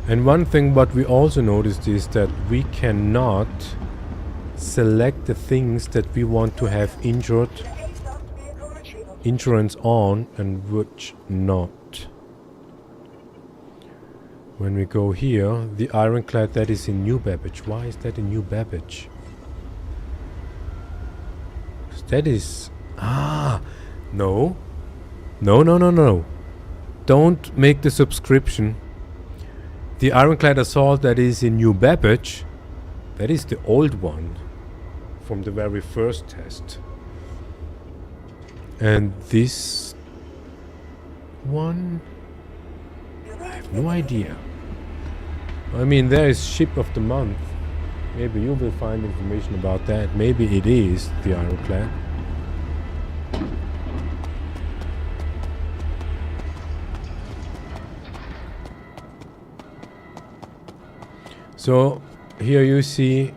And one thing what we also noticed is that we cannot select the things that we want to have insurance on and which not. When we go here, the Ironclad that is in New Babbage. Why is that in New Babbage? That is... Ah! No. No. Don't make the subscription. The Ironclad assault that is in New Babbage, that is the old one from the very first test. And this one, I have no idea. I mean, there is Ship of the Month. Maybe you will find information about that. Maybe it is the Ironclad. So here you see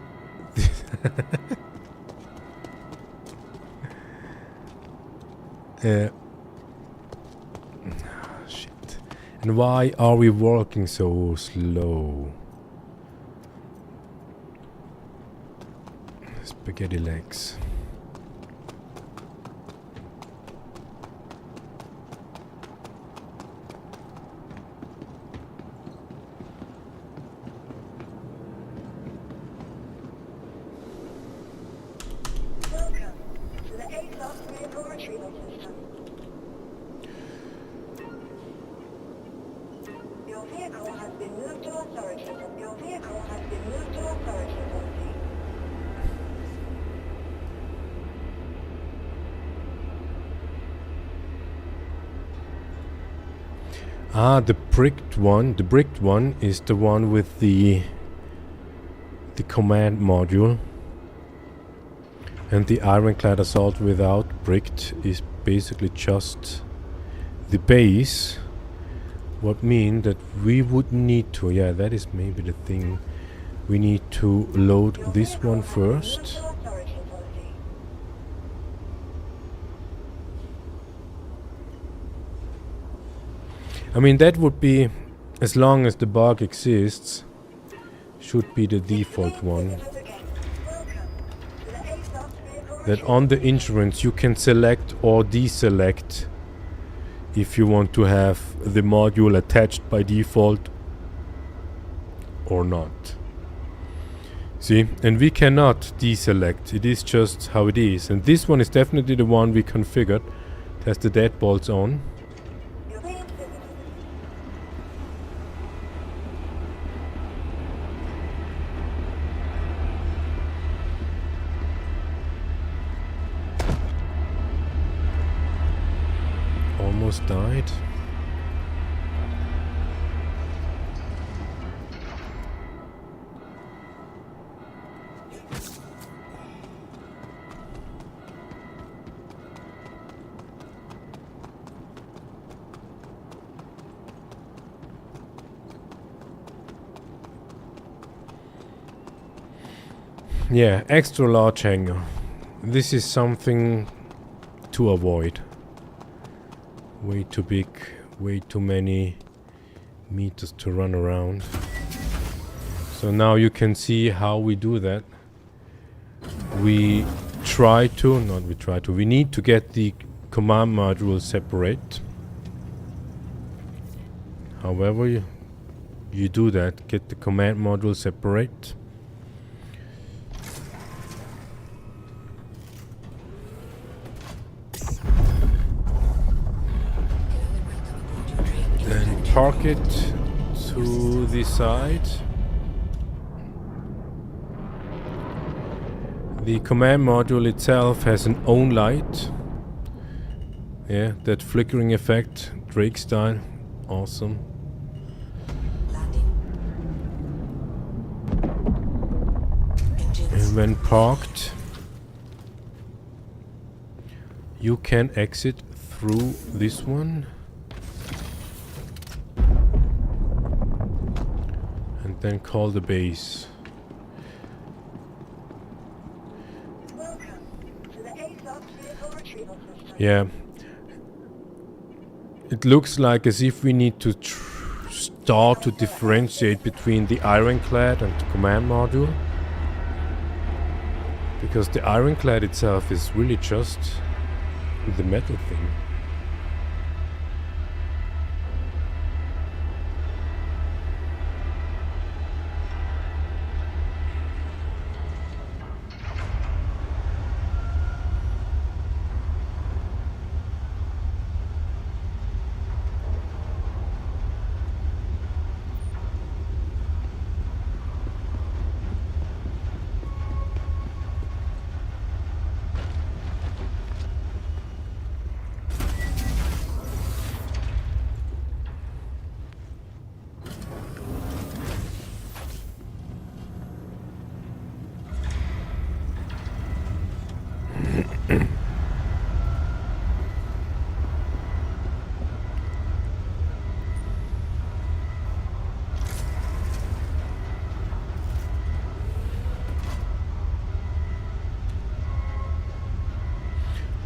shit. And why are we walking so slow? Spaghetti legs. vehicle has been moved to authority. Your vehicle has been moved to authority policy. Ah, the bricked one. The bricked one is the one with the command module. And the ironclad assault without bricked is basically just the base. What mean that we would need to, yeah, that is maybe the thing. We need to load this one first. I mean, that would be, as long as the bug exists, should be the default one. That on the insurance you can select or deselect if you want to have the module attached by default or not. See, and we cannot deselect, it is just how it is. And this one is definitely the one we configured. It has the deadbolts on. Almost died. Yeah, extra large hangar. This is something to avoid. Way too big, way too many meters to run around. So now you can see how we do that. We need to get the command module separate. However you do that, get the command module separate. Park it to the side. The command module itself has an own light. Yeah, that flickering effect, Drake style, awesome. And when parked, you can exit through this one. Then call the base. Yeah. It looks like as if we need to start to differentiate between the ironclad and the command module. Because the ironclad itself is really just the metal thing.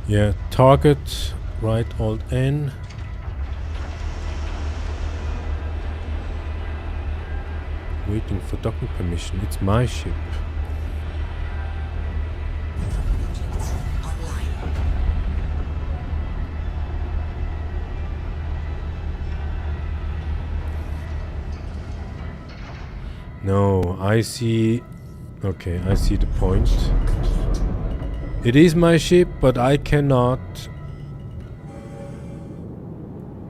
Yeah, target, right Alt N. Waiting for docking permission. It's my ship. No, I see. Okay, I see the point. It is my ship, but I cannot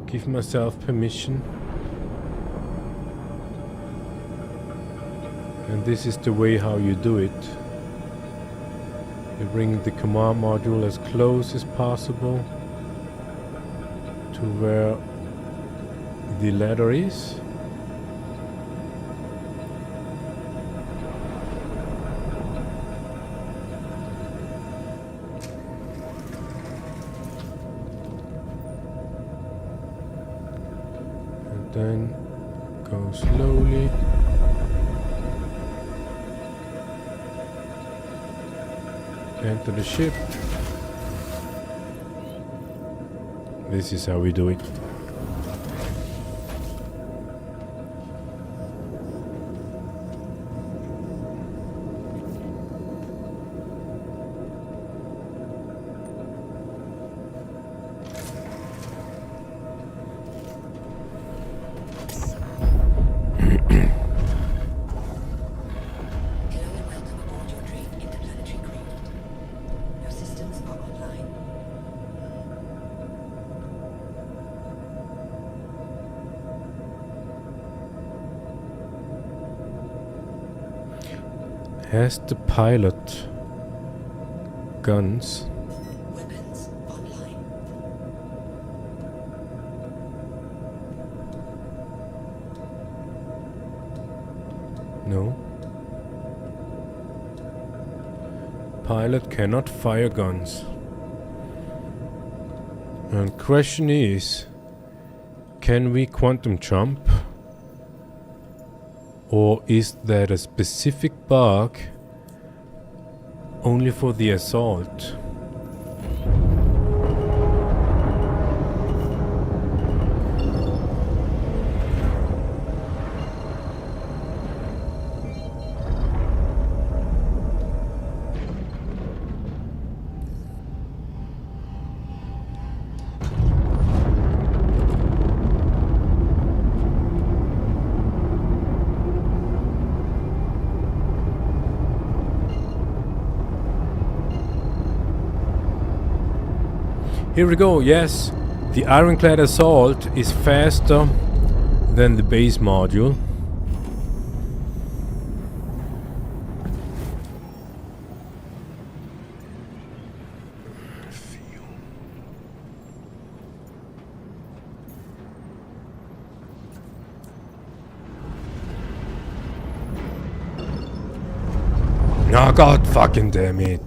give myself permission. And this is the way how you do it. You bring the command module as close as possible to where the ladder is. And then go slowly. Enter the ship. This is how we do it. Hello and welcome aboard your train interplanetary craft. Your systems are online. Has the pilot guns? Weapons online. No. Pilot cannot fire guns. And question is, can we quantum jump? Or is that a specific bug only for the assault? Here we go, yes. The Ironclad Assault is faster than the base module. Oh god fucking damn it.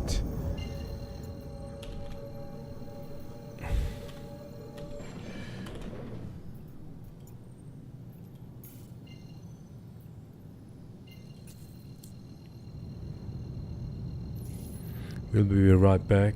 We'll be right back.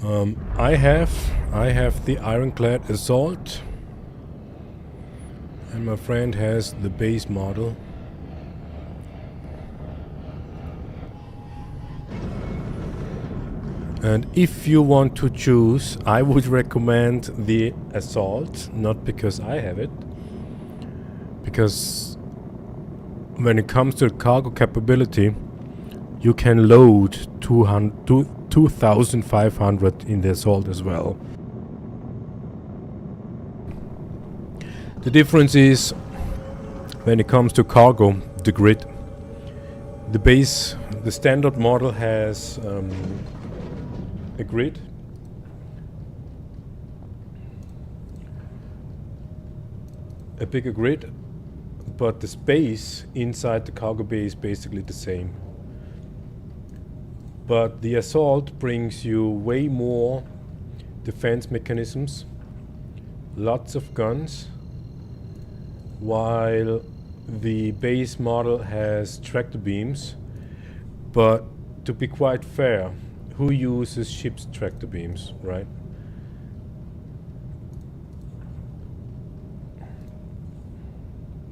I have the ironclad assault, and my friend has the base model. And if you want to choose, I would recommend the assault, not because I have it, because when it comes to cargo capability, you can load 2,500 in the assault as well. The difference is, when it comes to cargo, the grid. The standard model has a grid. A bigger grid, but the space inside the cargo bay is basically the same. But the assault brings you way more defense mechanisms, lots of guns, while the base model has tractor beams. But to be quite fair, who uses ship's tractor beams, right?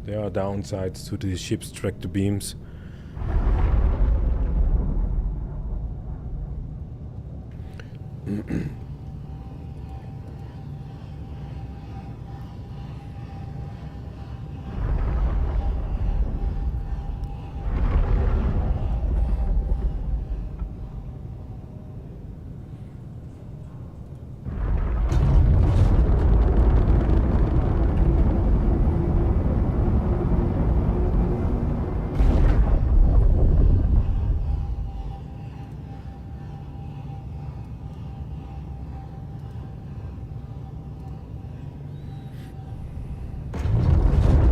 There are downsides to the ship's tractor beams.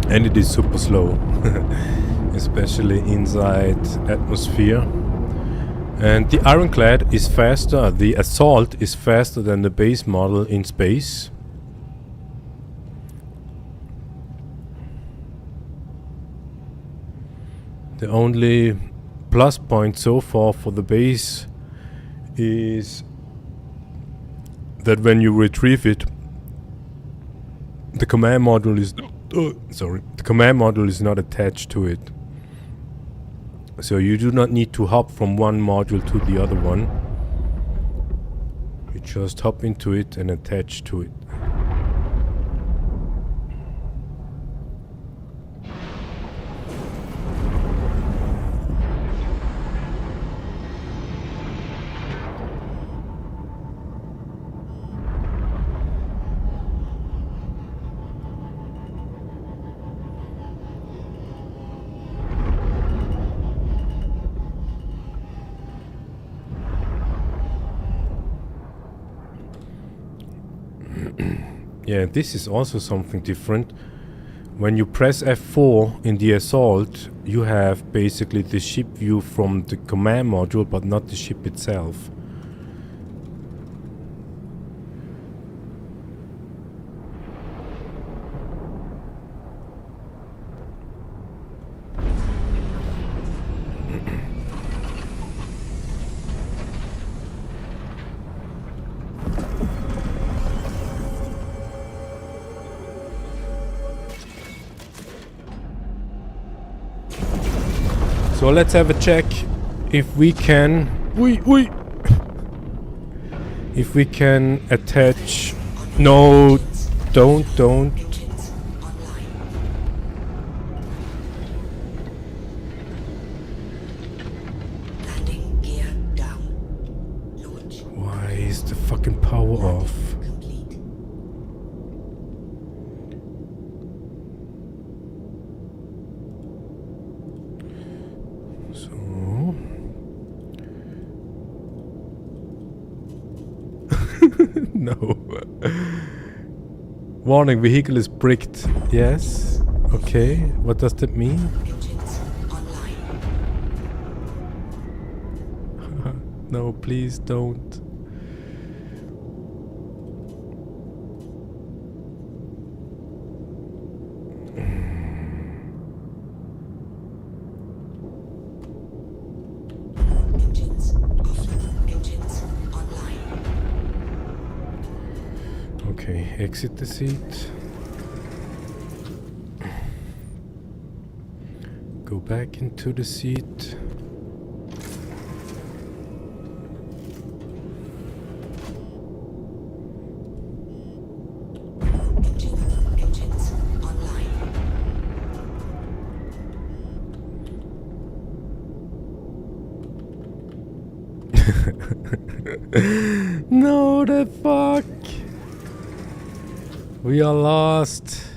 And it is super slow, especially inside atmosphere. And the ironclad is faster, the assault is faster than the base model in space. The only plus point so far for the base is that when you retrieve it, the command module is the command module is not attached to it. So you do not need to hop from one module to the other one. You just hop into it and attach to it. Yeah, this is also something different. When you press F4 in the assault, you have basically the ship view from the command module, but not the ship itself. So let's have a check if we can if we can attach. No, don't Engines online. Landing gear down. Launch. Why is the fucking power off? Complete. So no. Warning, vehicle is bricked. Yes. Okay. What does that mean? Engines online. No, please don't. Engines off. Engines online. Okay, exit the seat. Go back into the seat. Engines online. No, the fuck! We are lost.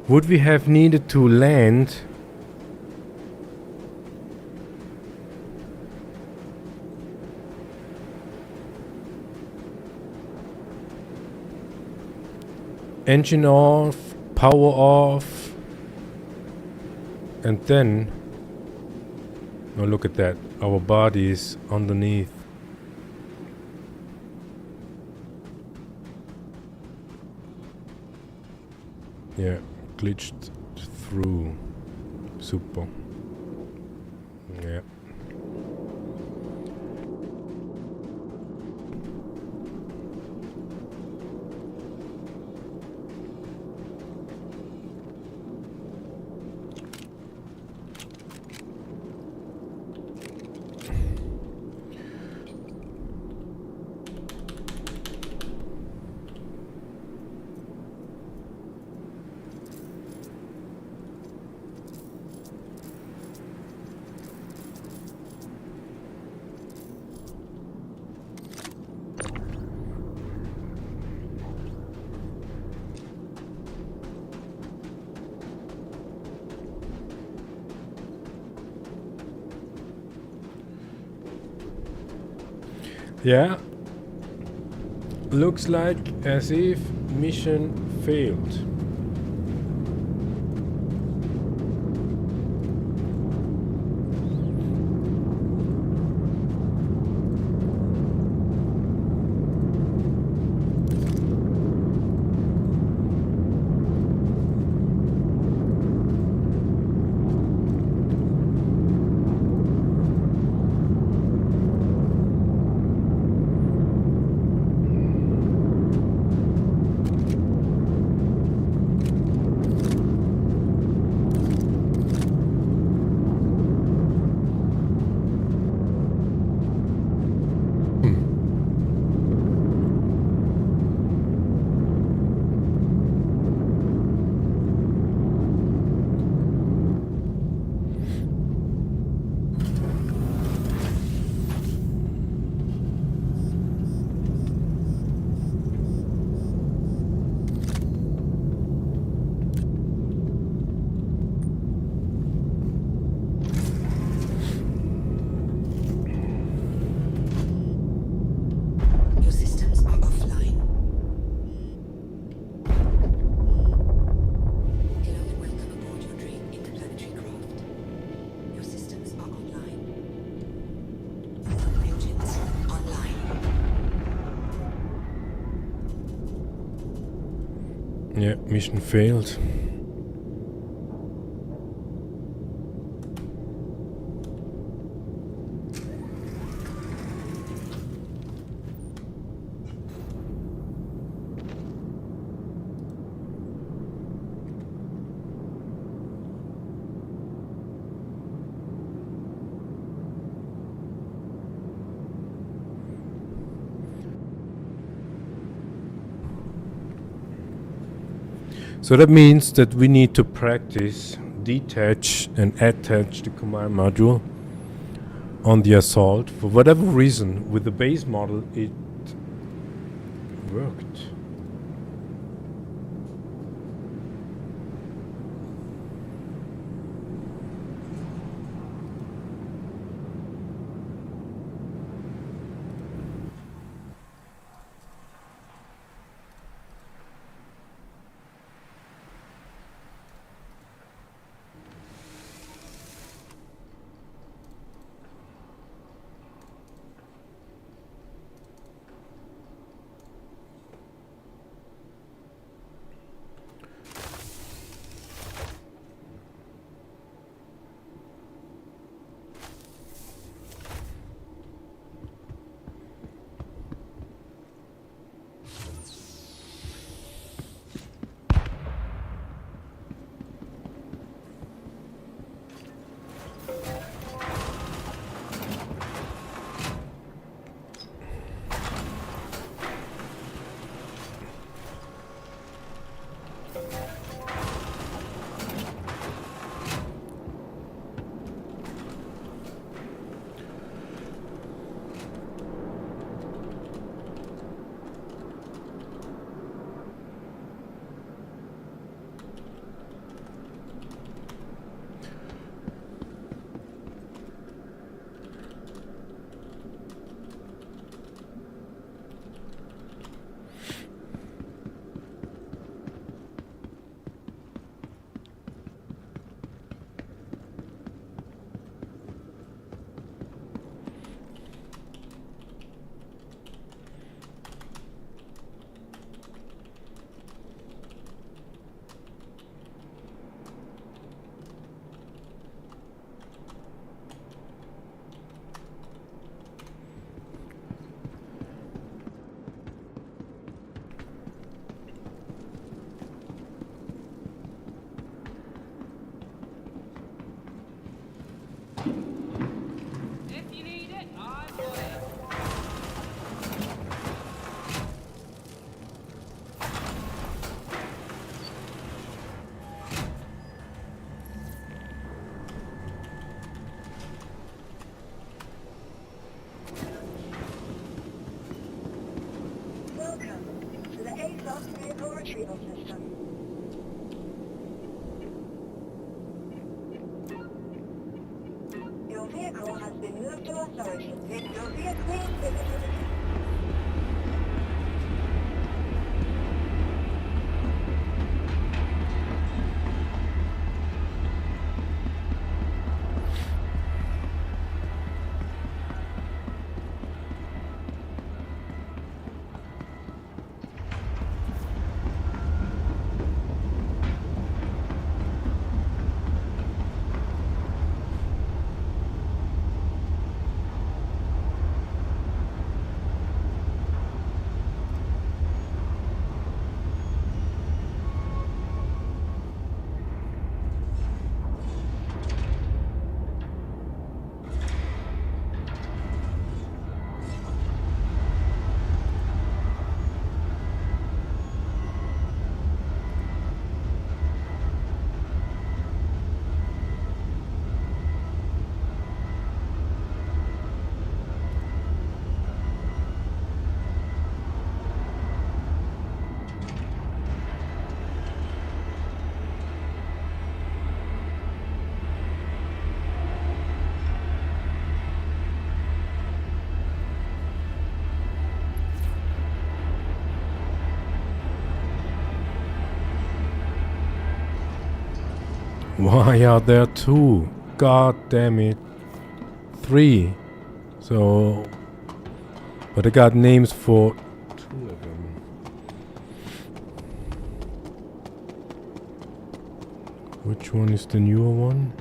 Would we have needed to land? Engine off, power off, and then, oh look at that, our body is underneath. Yeah, glitched through. Super. Yeah. Yeah. Looks like as if mission failed. Your systems are offline. Hello and welcome aboard your dream interplanetary craft. Your systems are online. Engines online. Yeah, mission failed. So that means that we need to practice detach and attach the command module on the Assault. For whatever reason, with the base model, it worked. lost vehicle retrieval system. Your vehicle has been moved to authority. Your vehicle is limited. Why are there two? God damn it. Three. So... But I got names for two of them. Which one is the newer one?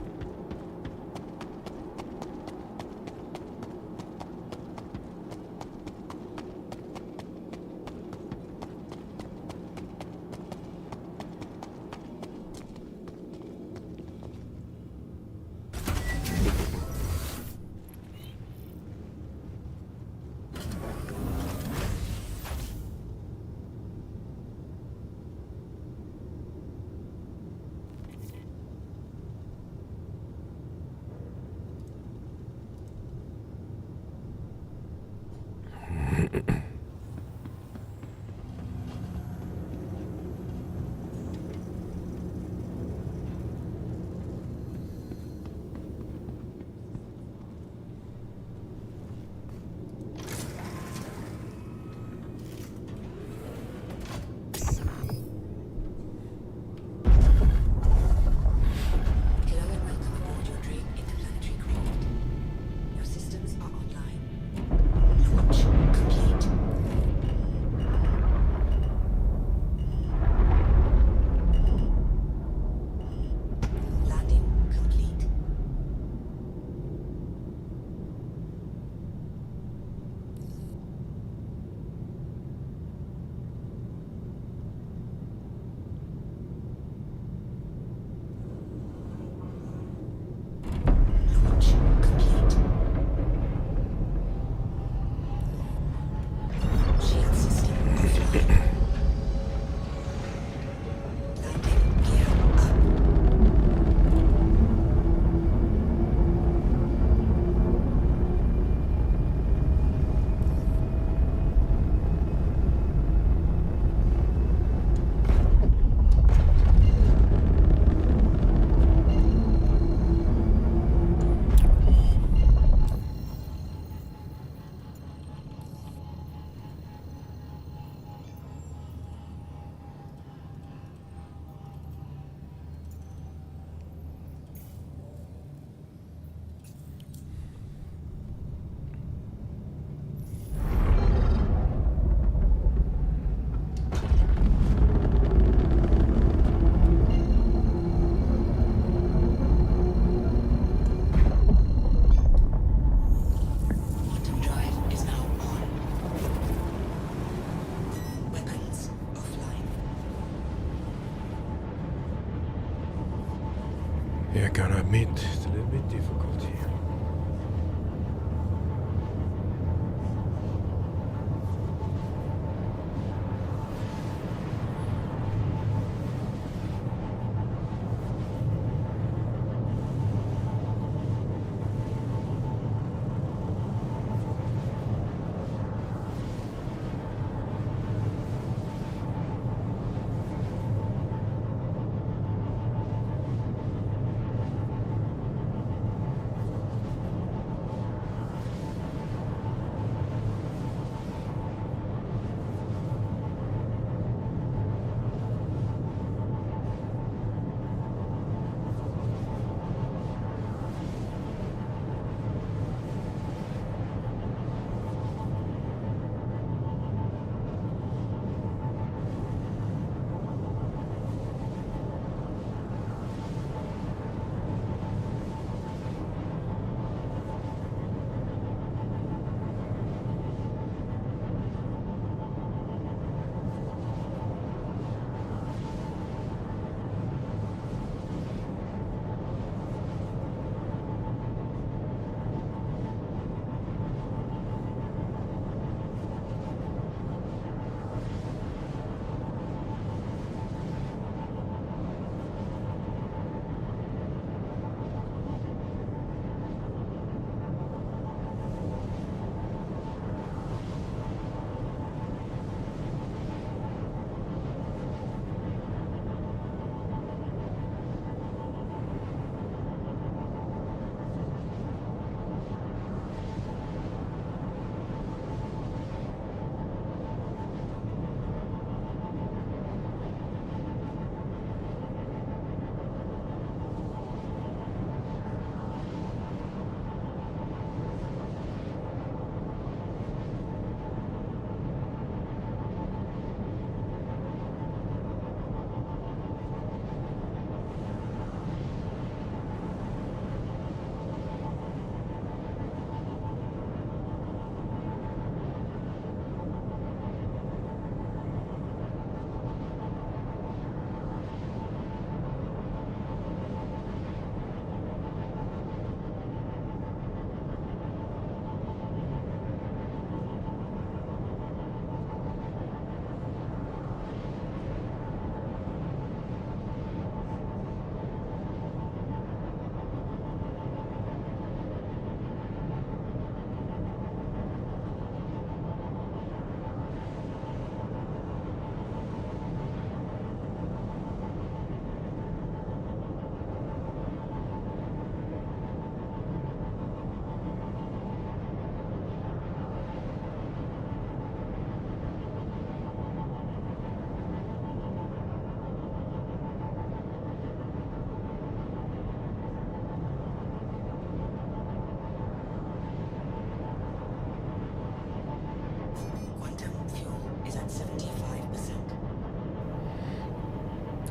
Yeah, I gotta admit, it's a little bit difficult here.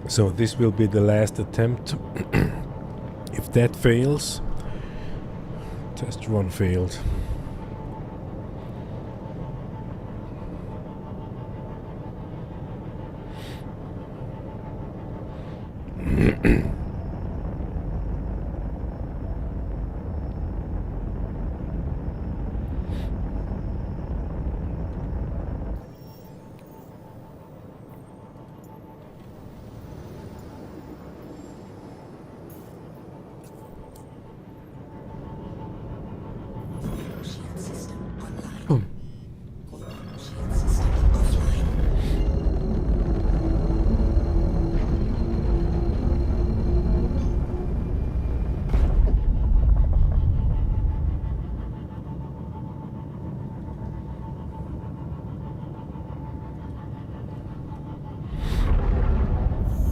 So this will be the last attempt. If that fails, test run failed. Shield system online. Boom. Shield system offline.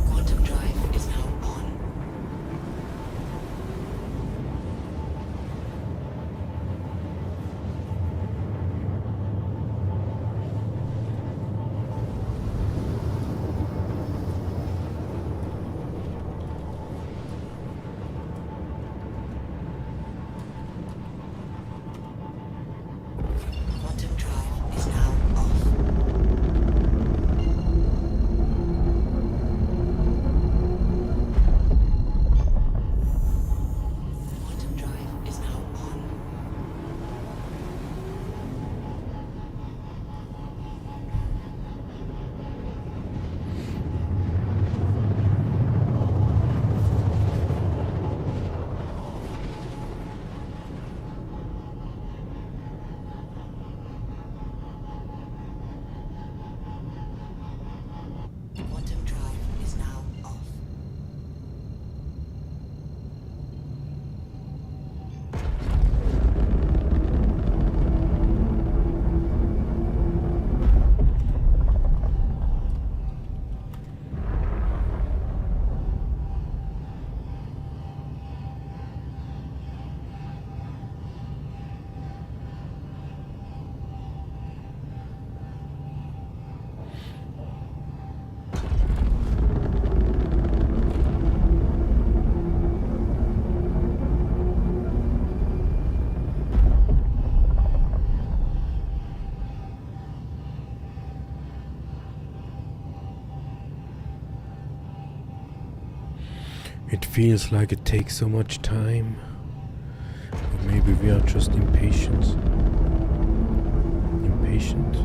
Quantum drive is now on. Quantum drive is now off. Quantum drive is now on. Quantum drive is now off. It feels like it takes so much time. Or maybe we are just impatient. Impatient?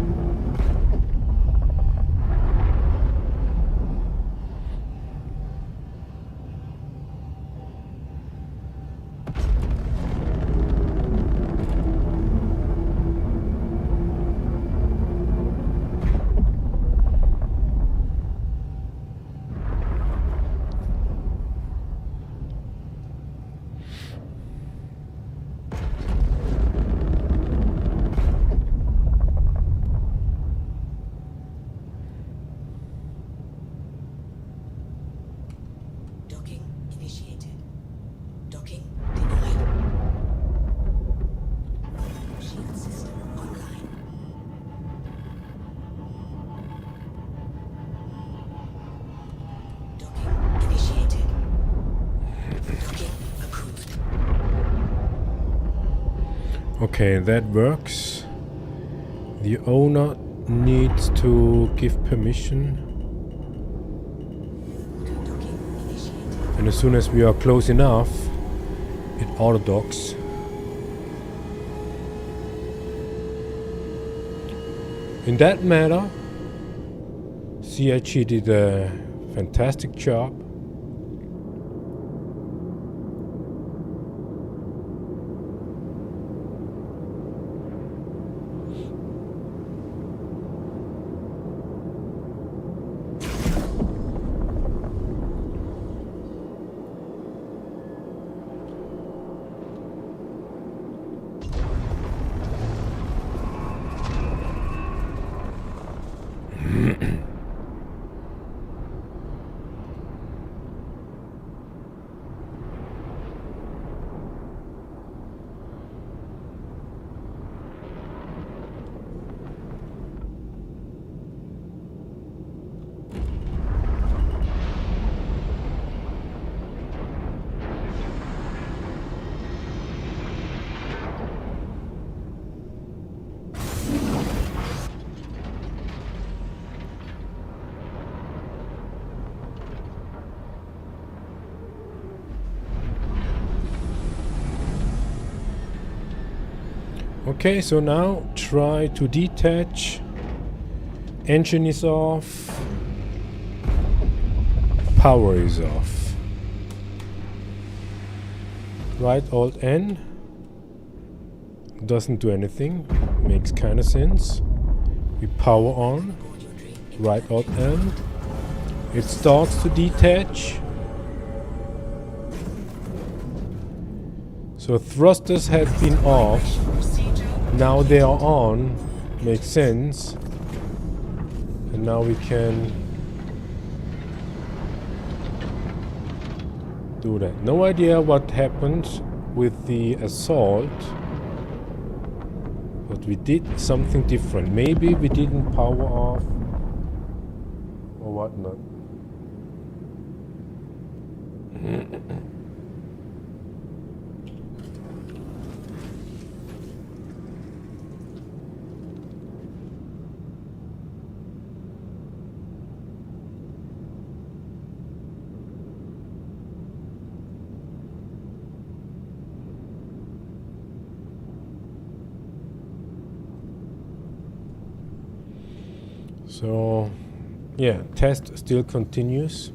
Docking initiated. Docking denied. Shield system online. Docking initiated. Docking approved. Okay, that works. The owner needs to give permission. Docking initiated. And as soon as we are close enough, it auto docks. In that matter, CIG did a fantastic job. Okay, so now try to detach. Engine is off. Power is off. Right Alt N. Doesn't do anything. Makes kind of sense. We power on. Right Alt N. It starts to detach. So thrusters had been off. Now they are on. Makes sense. And now we can do that. No idea what happened with the assault. But we did something different. Maybe we didn't power off or whatnot. So, yeah, test still continues.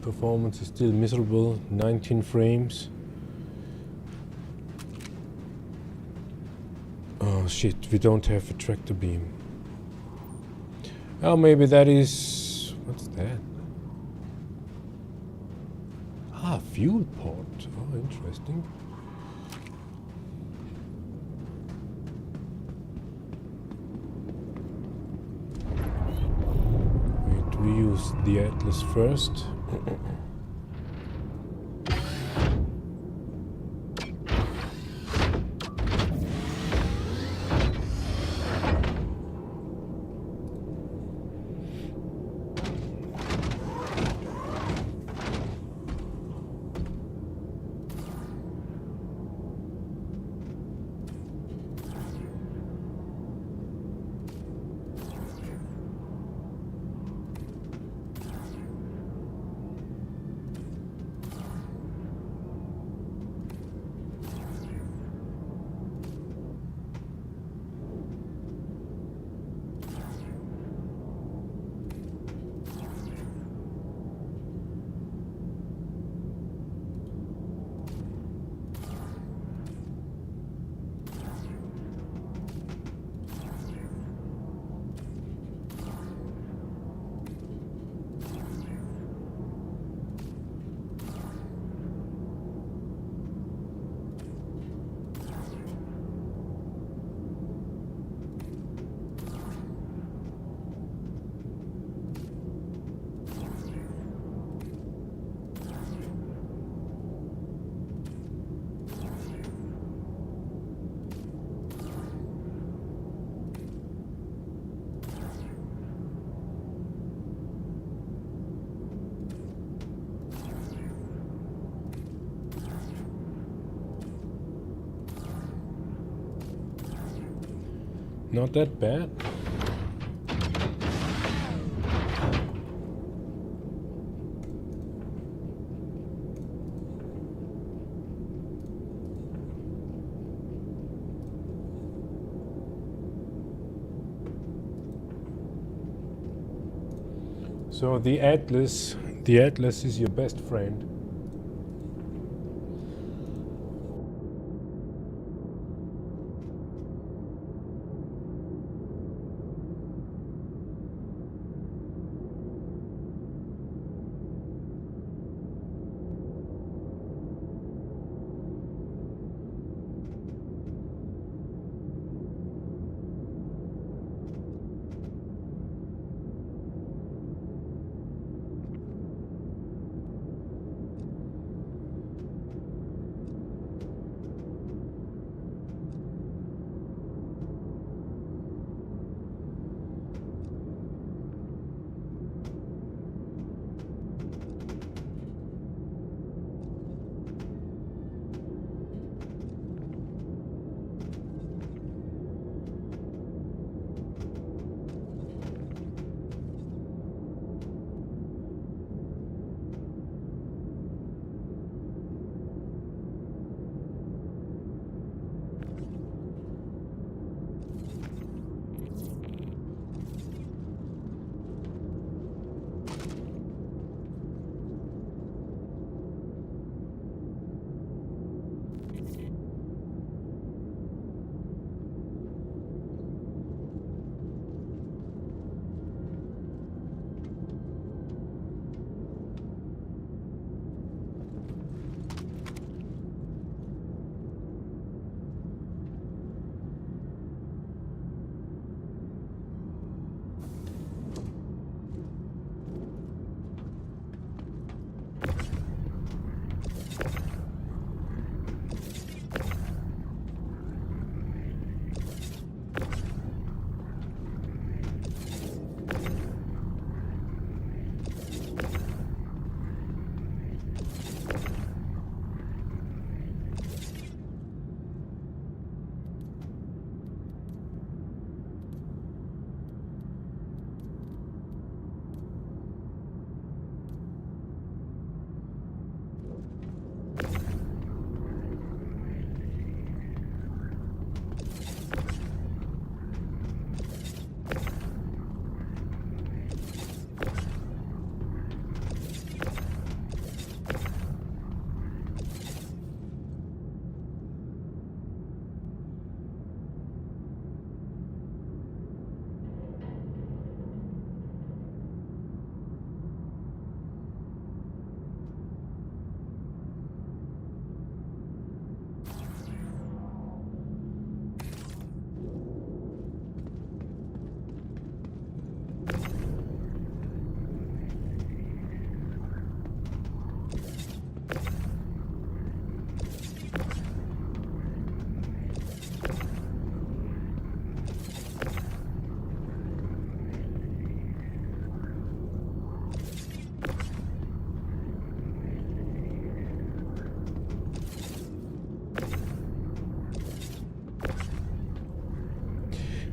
Performance is still miserable, 19 frames. Oh shit, we don't have a tractor beam. Oh, maybe that is... what's that? Ah, fuel port. Oh, interesting. Wait, we use the Atlas first. Not that bad. So the Atlas is your best friend.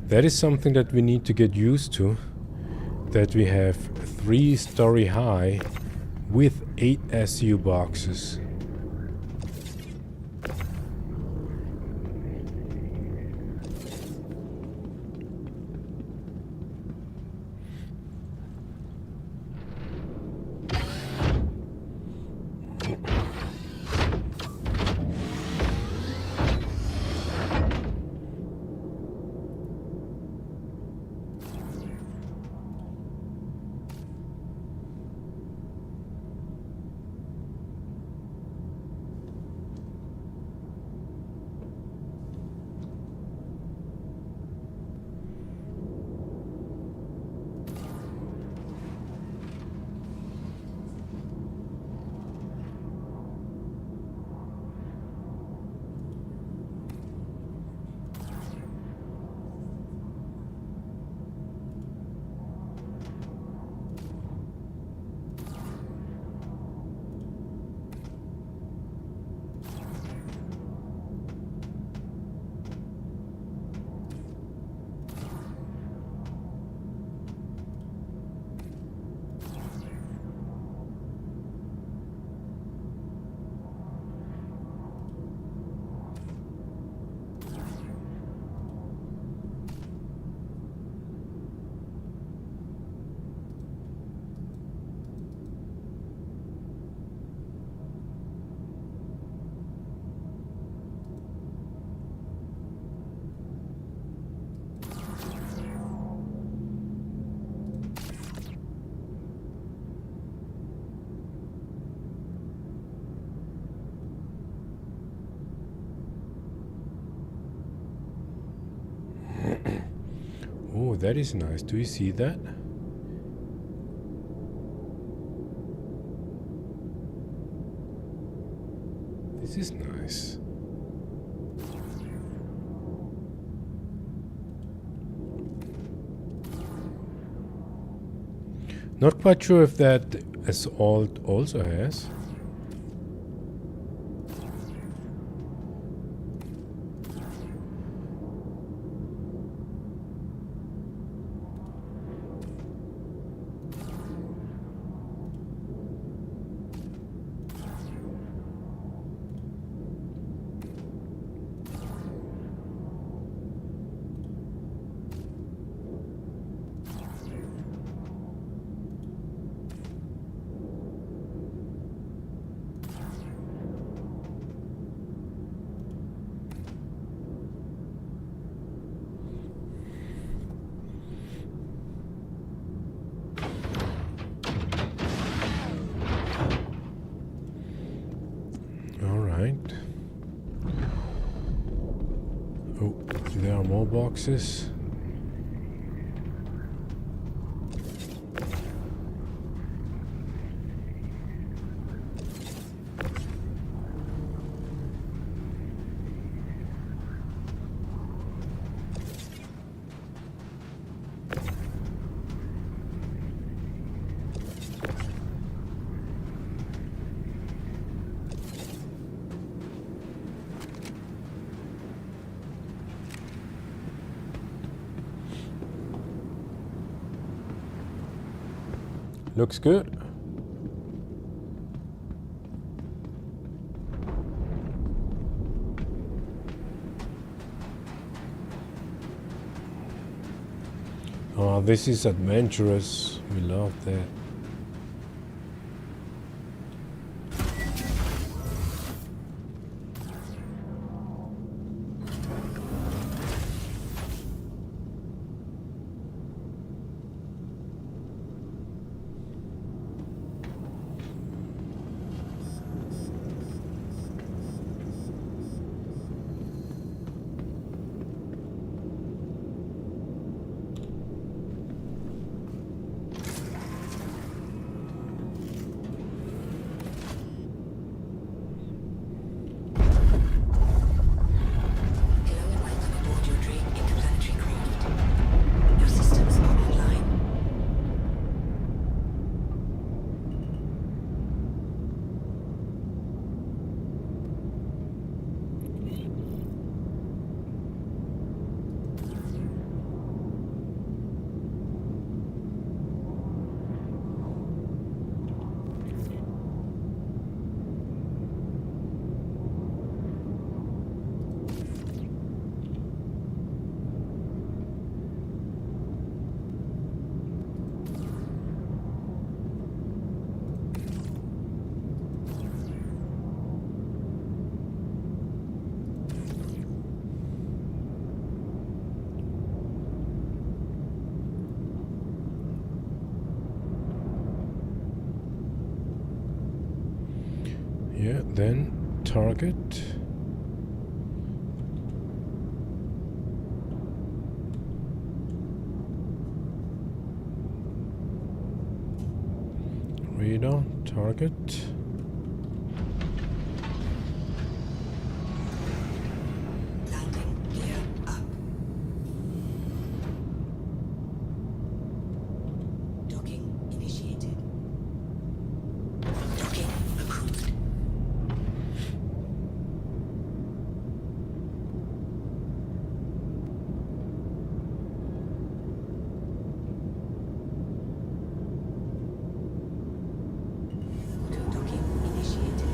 That is something that we need to get used to, that we have 3-story high with 8 SU boxes. Oh, that is nice. Do you see that? This is nice. Not quite sure if that Assault also has. Oh, there are more boxes. Looks good. Oh, this is adventurous. We love that. Hello and welcome aboard your dream interplanetary craft. Your systems are online. Yeah, then target. Radar, target. Landing gear up. Docking initiated. Docking approved. Auto docking initiated.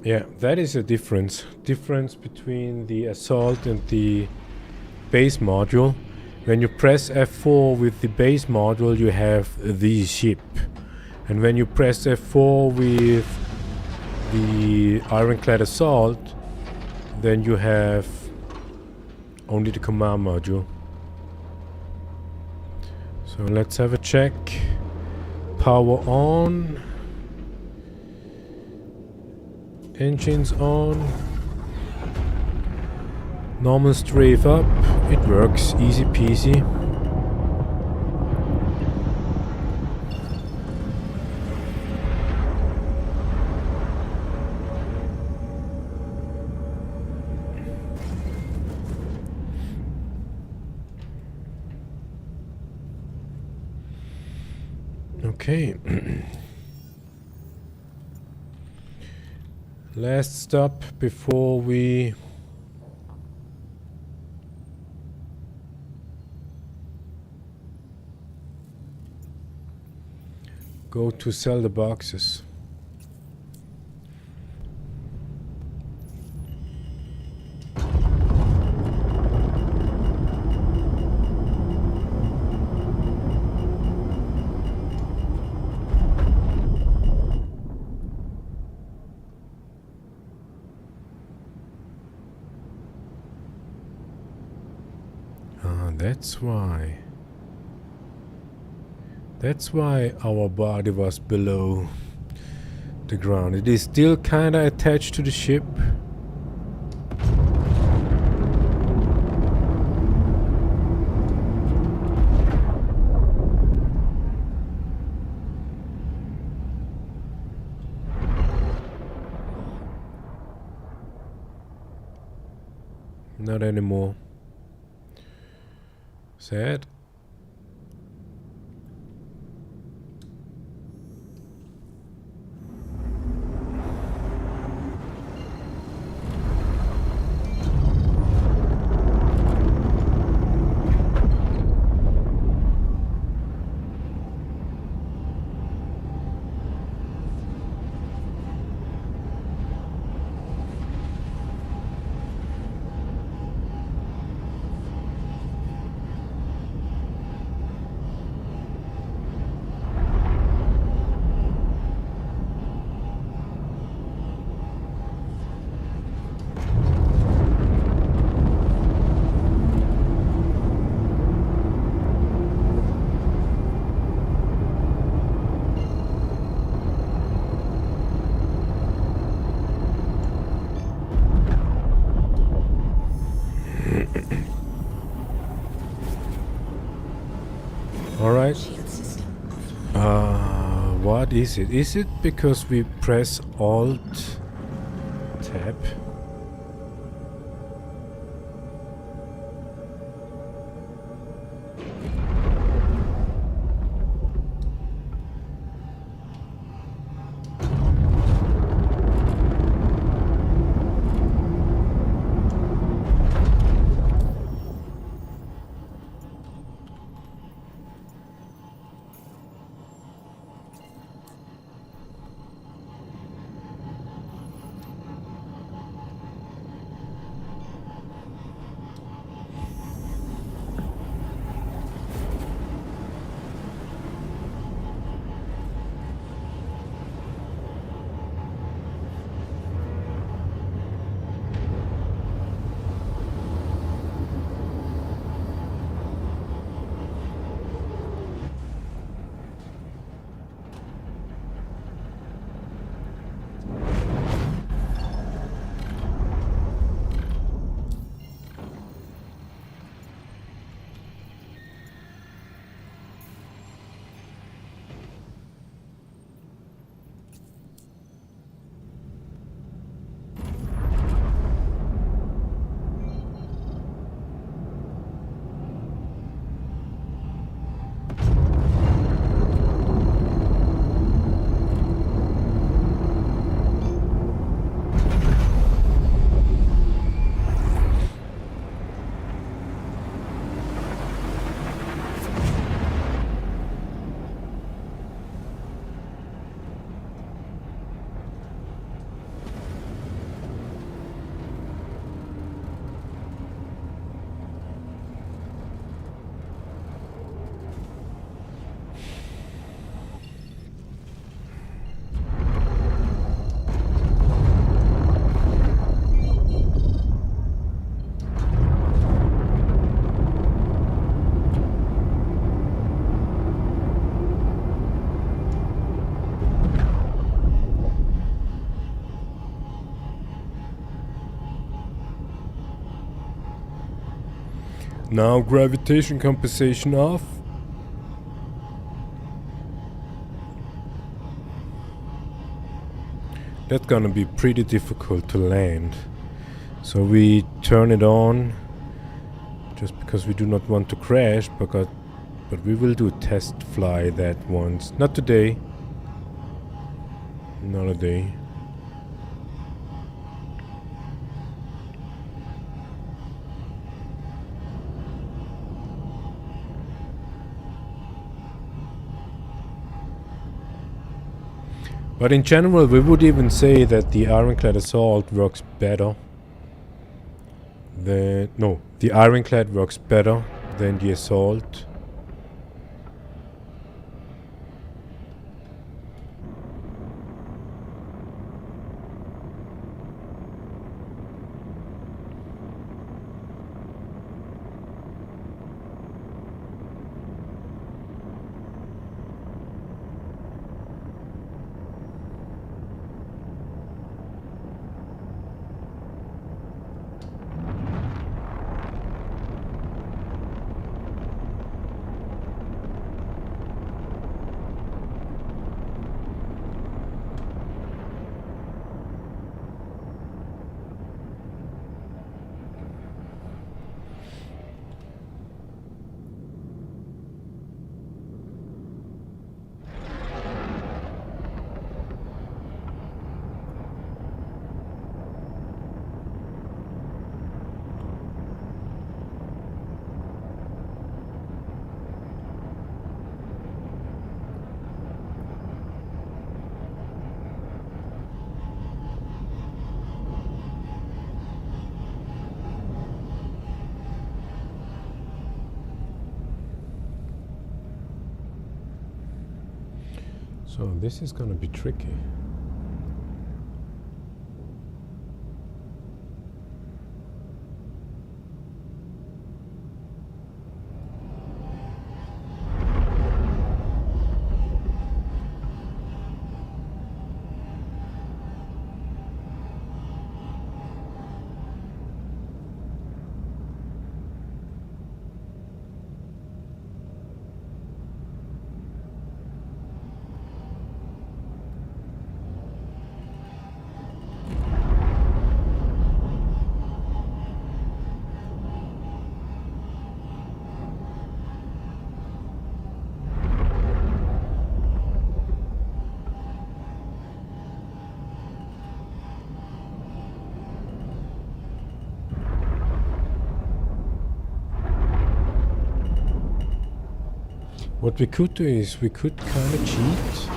Yeah, that is a difference. Difference between the assault and the base module. When you press F4 with the base module, you have the ship. And when you press F4 with the ironclad assault, then you have only the command module. So let's have a check. Power on. Engines on. Normal strafe up. It works. Easy peasy. Okay. Last stop before we go to sell the boxes. That's why. That's why our body was below the ground. It is still kinda attached to the ship. Not anymore. Sad. Alright. Shield system offline. What is it? Is it because we press Alt Tab? Now gravitation compensation off. That's gonna be pretty difficult to land. So we turn it on just because we do not want to crash, but we will do a test fly that once. Not today. Not a day. But in general, we would even say that the Ironclad Assault works better than... No, the Ironclad works better than the Assault. So this is gonna be tricky. What we could do is we could kind of cheat.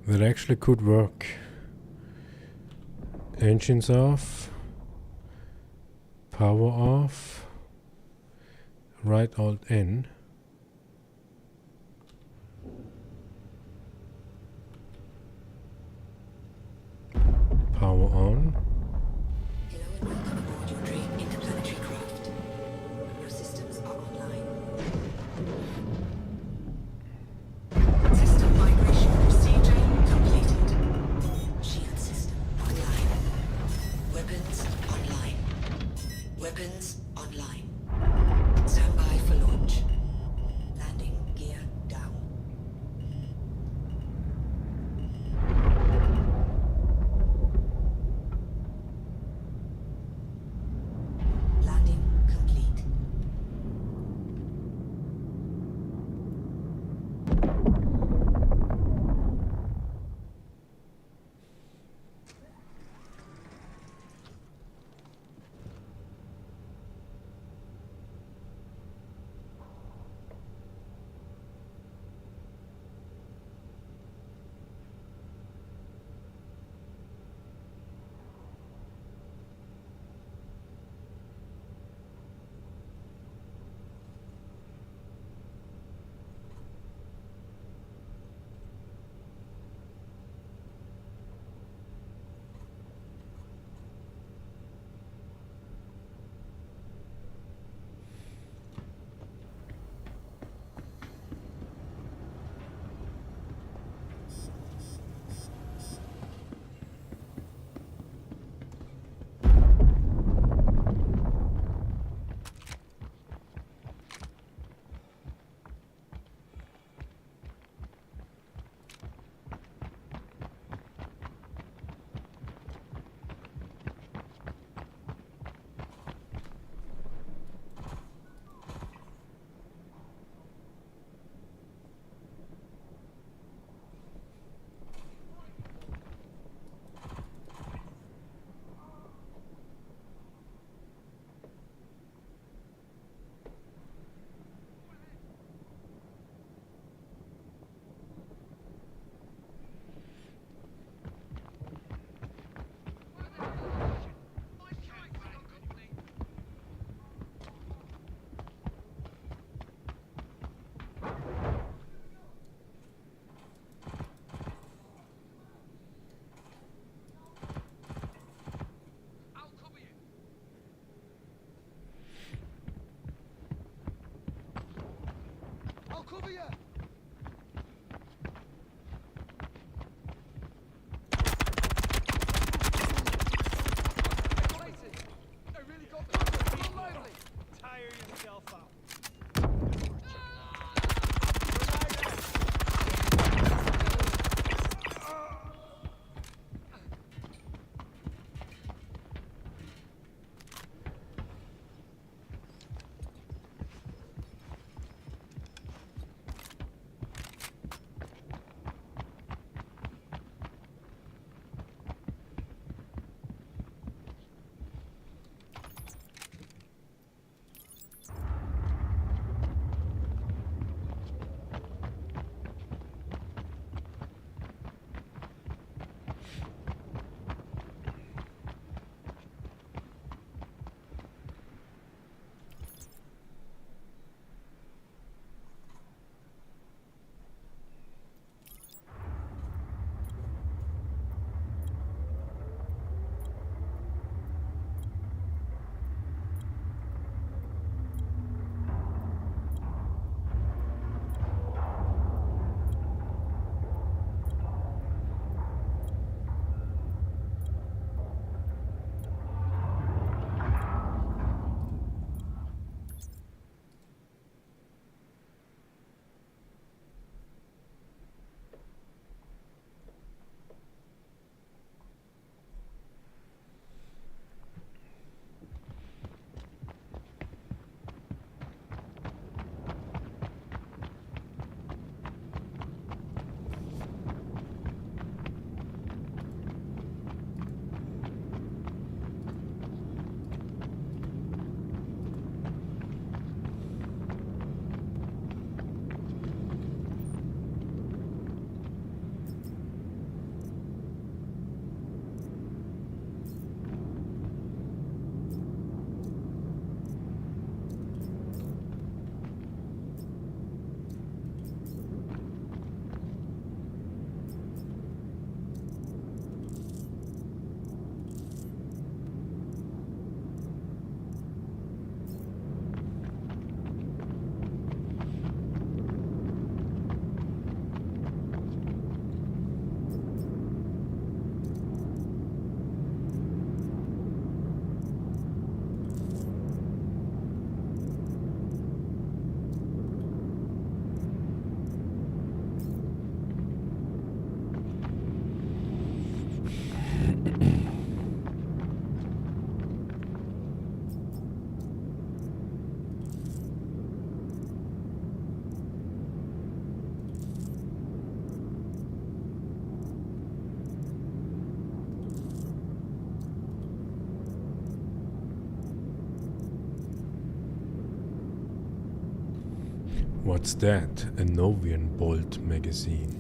That actually could work. Engines off, power off, right alt N. Power on. Hello and welcome aboard your dream interplanetary craft. Your systems are online. System migration procedure completed. Shield system online. Weapons online. Weapons online. Stand by for launch. Landing gear down. cover you! Places! I really got the look lively! Tire yourself out. What's that? A Novian Bolt magazine.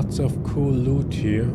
lots of cool loot here.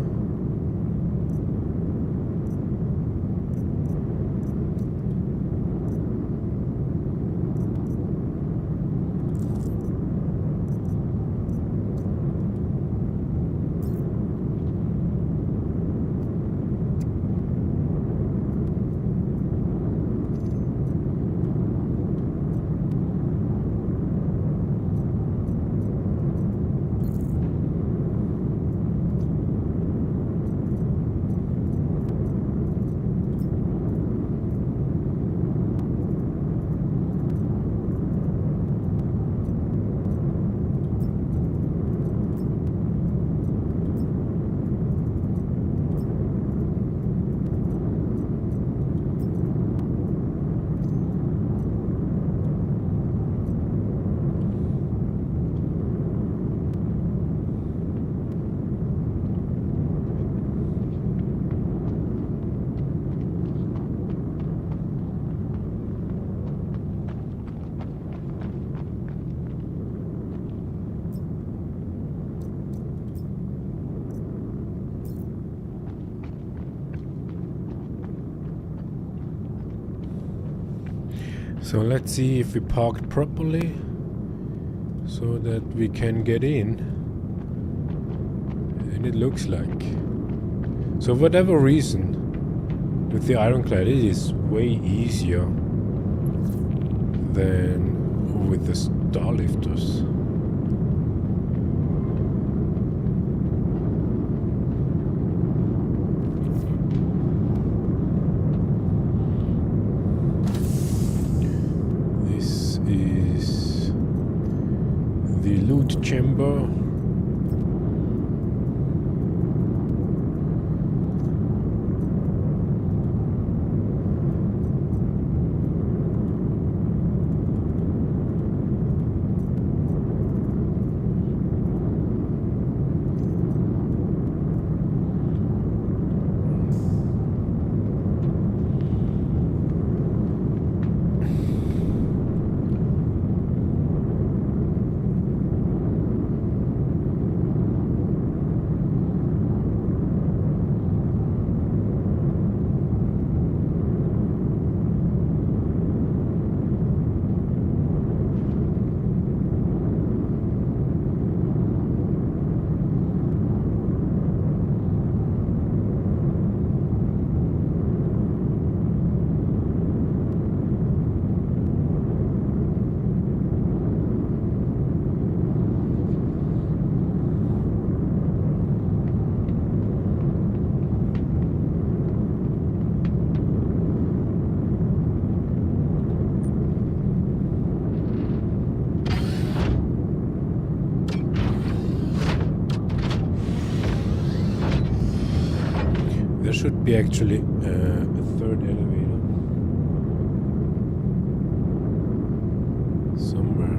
So let's see if we parked properly so that we can get in. And it looks like. So for whatever reason, with the ironclad it is way easier than with the starlifters. Loot chamber. There should be actually a third elevator somewhere.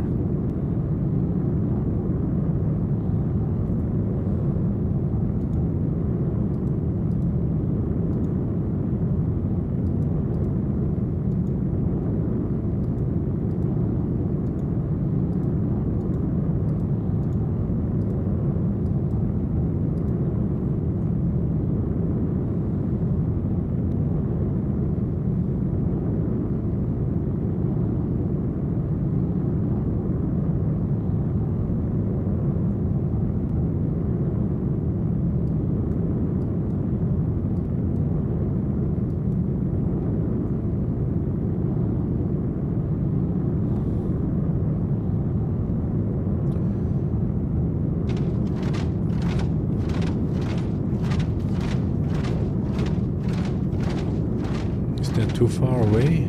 Too far away?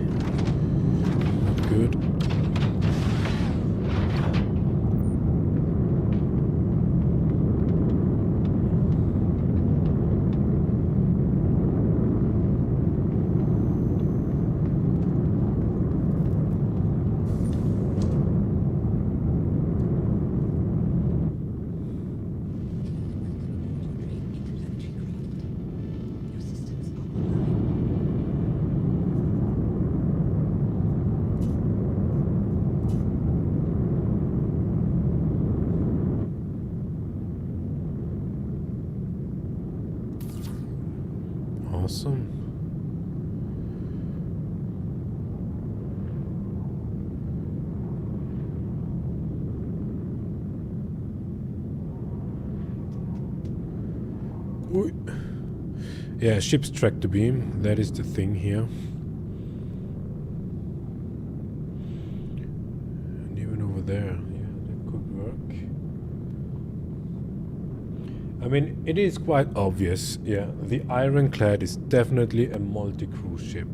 Not good. Awesome. Ooh. Yeah, ship's tractor beam. That is the thing here. And even over there. Yeah, that could work. I mean, it is quite obvious. Yeah, the Ironclad is definitely a multi-crew ship.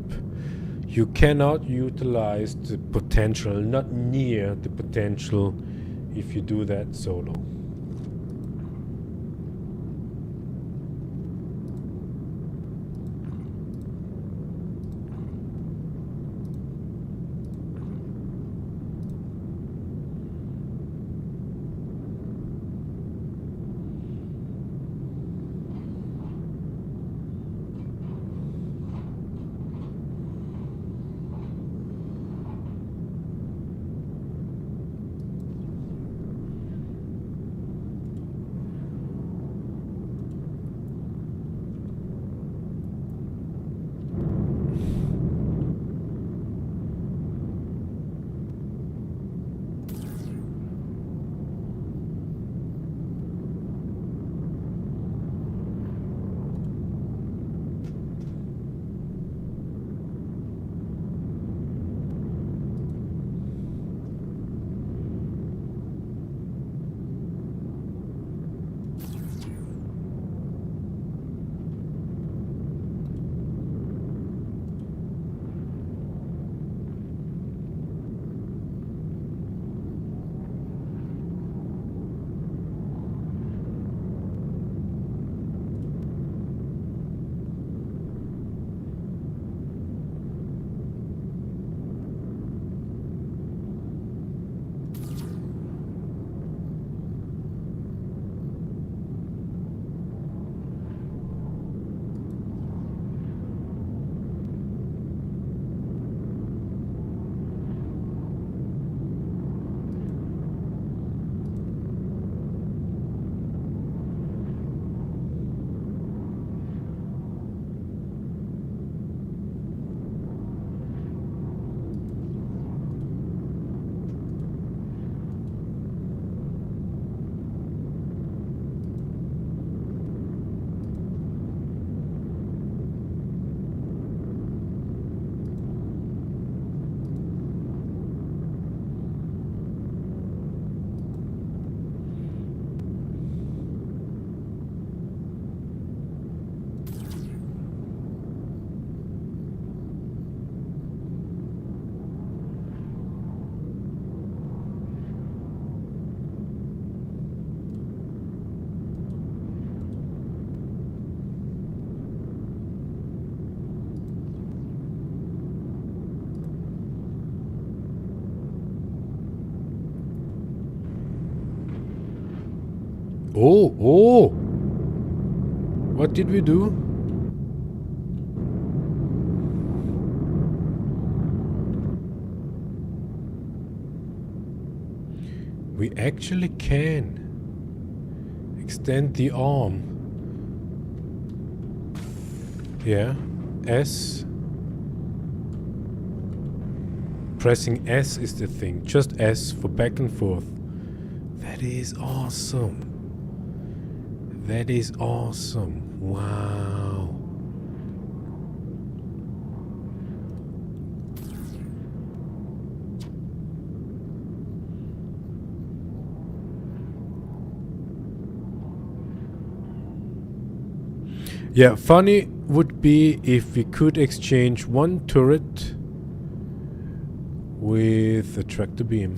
You cannot utilize the potential, not near the potential, if you do that solo. Oh, oh! What did we do? We actually can extend the arm. Yeah, S. Pressing S is the thing. Just S for back and forth. That is awesome. That is awesome. Wow. Yeah, funny would be if we could exchange one turret with a tractor beam.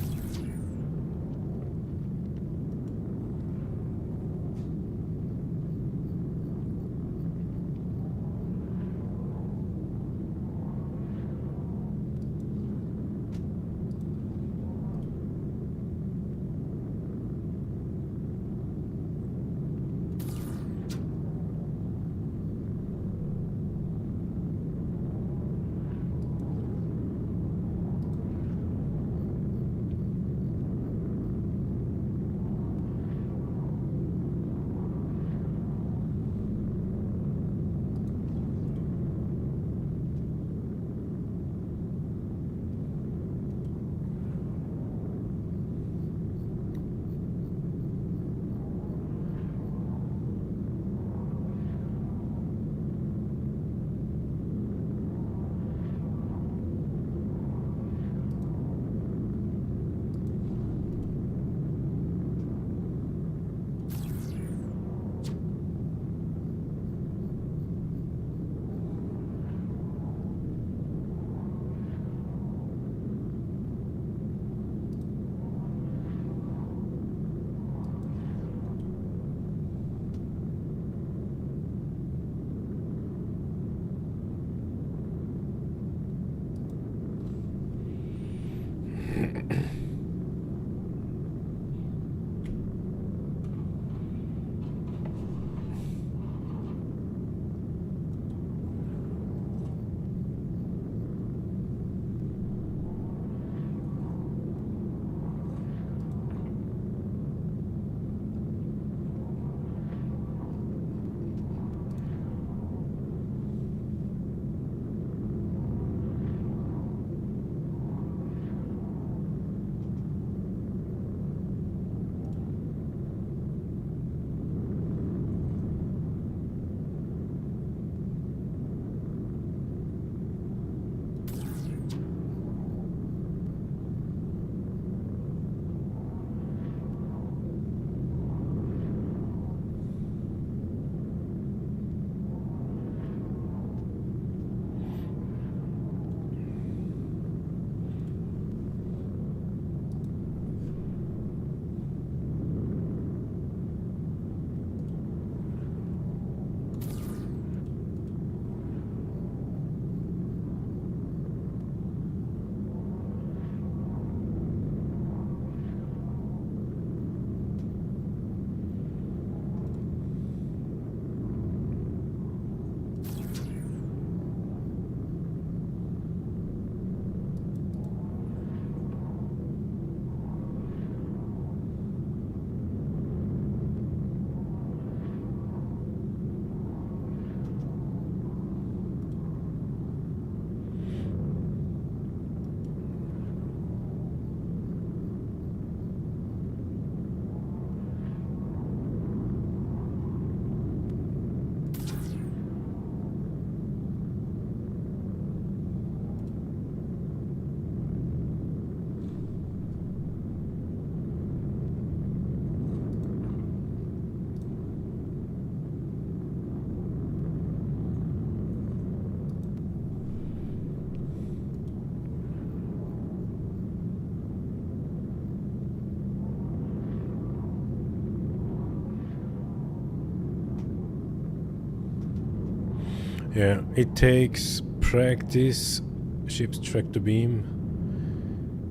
Yeah, it takes practice, ship's tractor beam,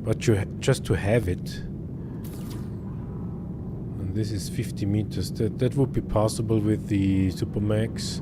but just to have it. And this is 50 meters. That would be possible with the Supermax.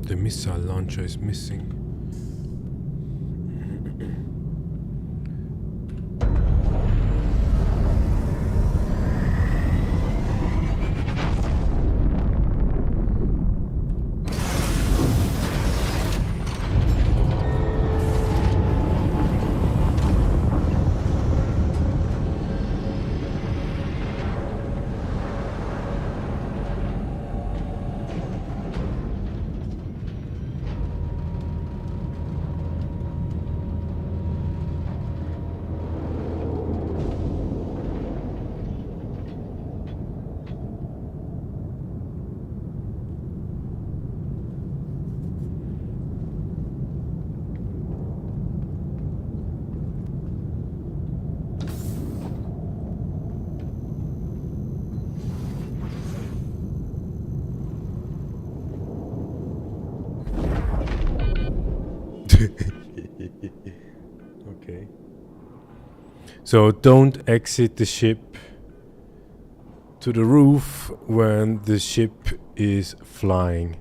The missile launcher is missing. Okay. So don't exit the ship to the roof when the ship is flying.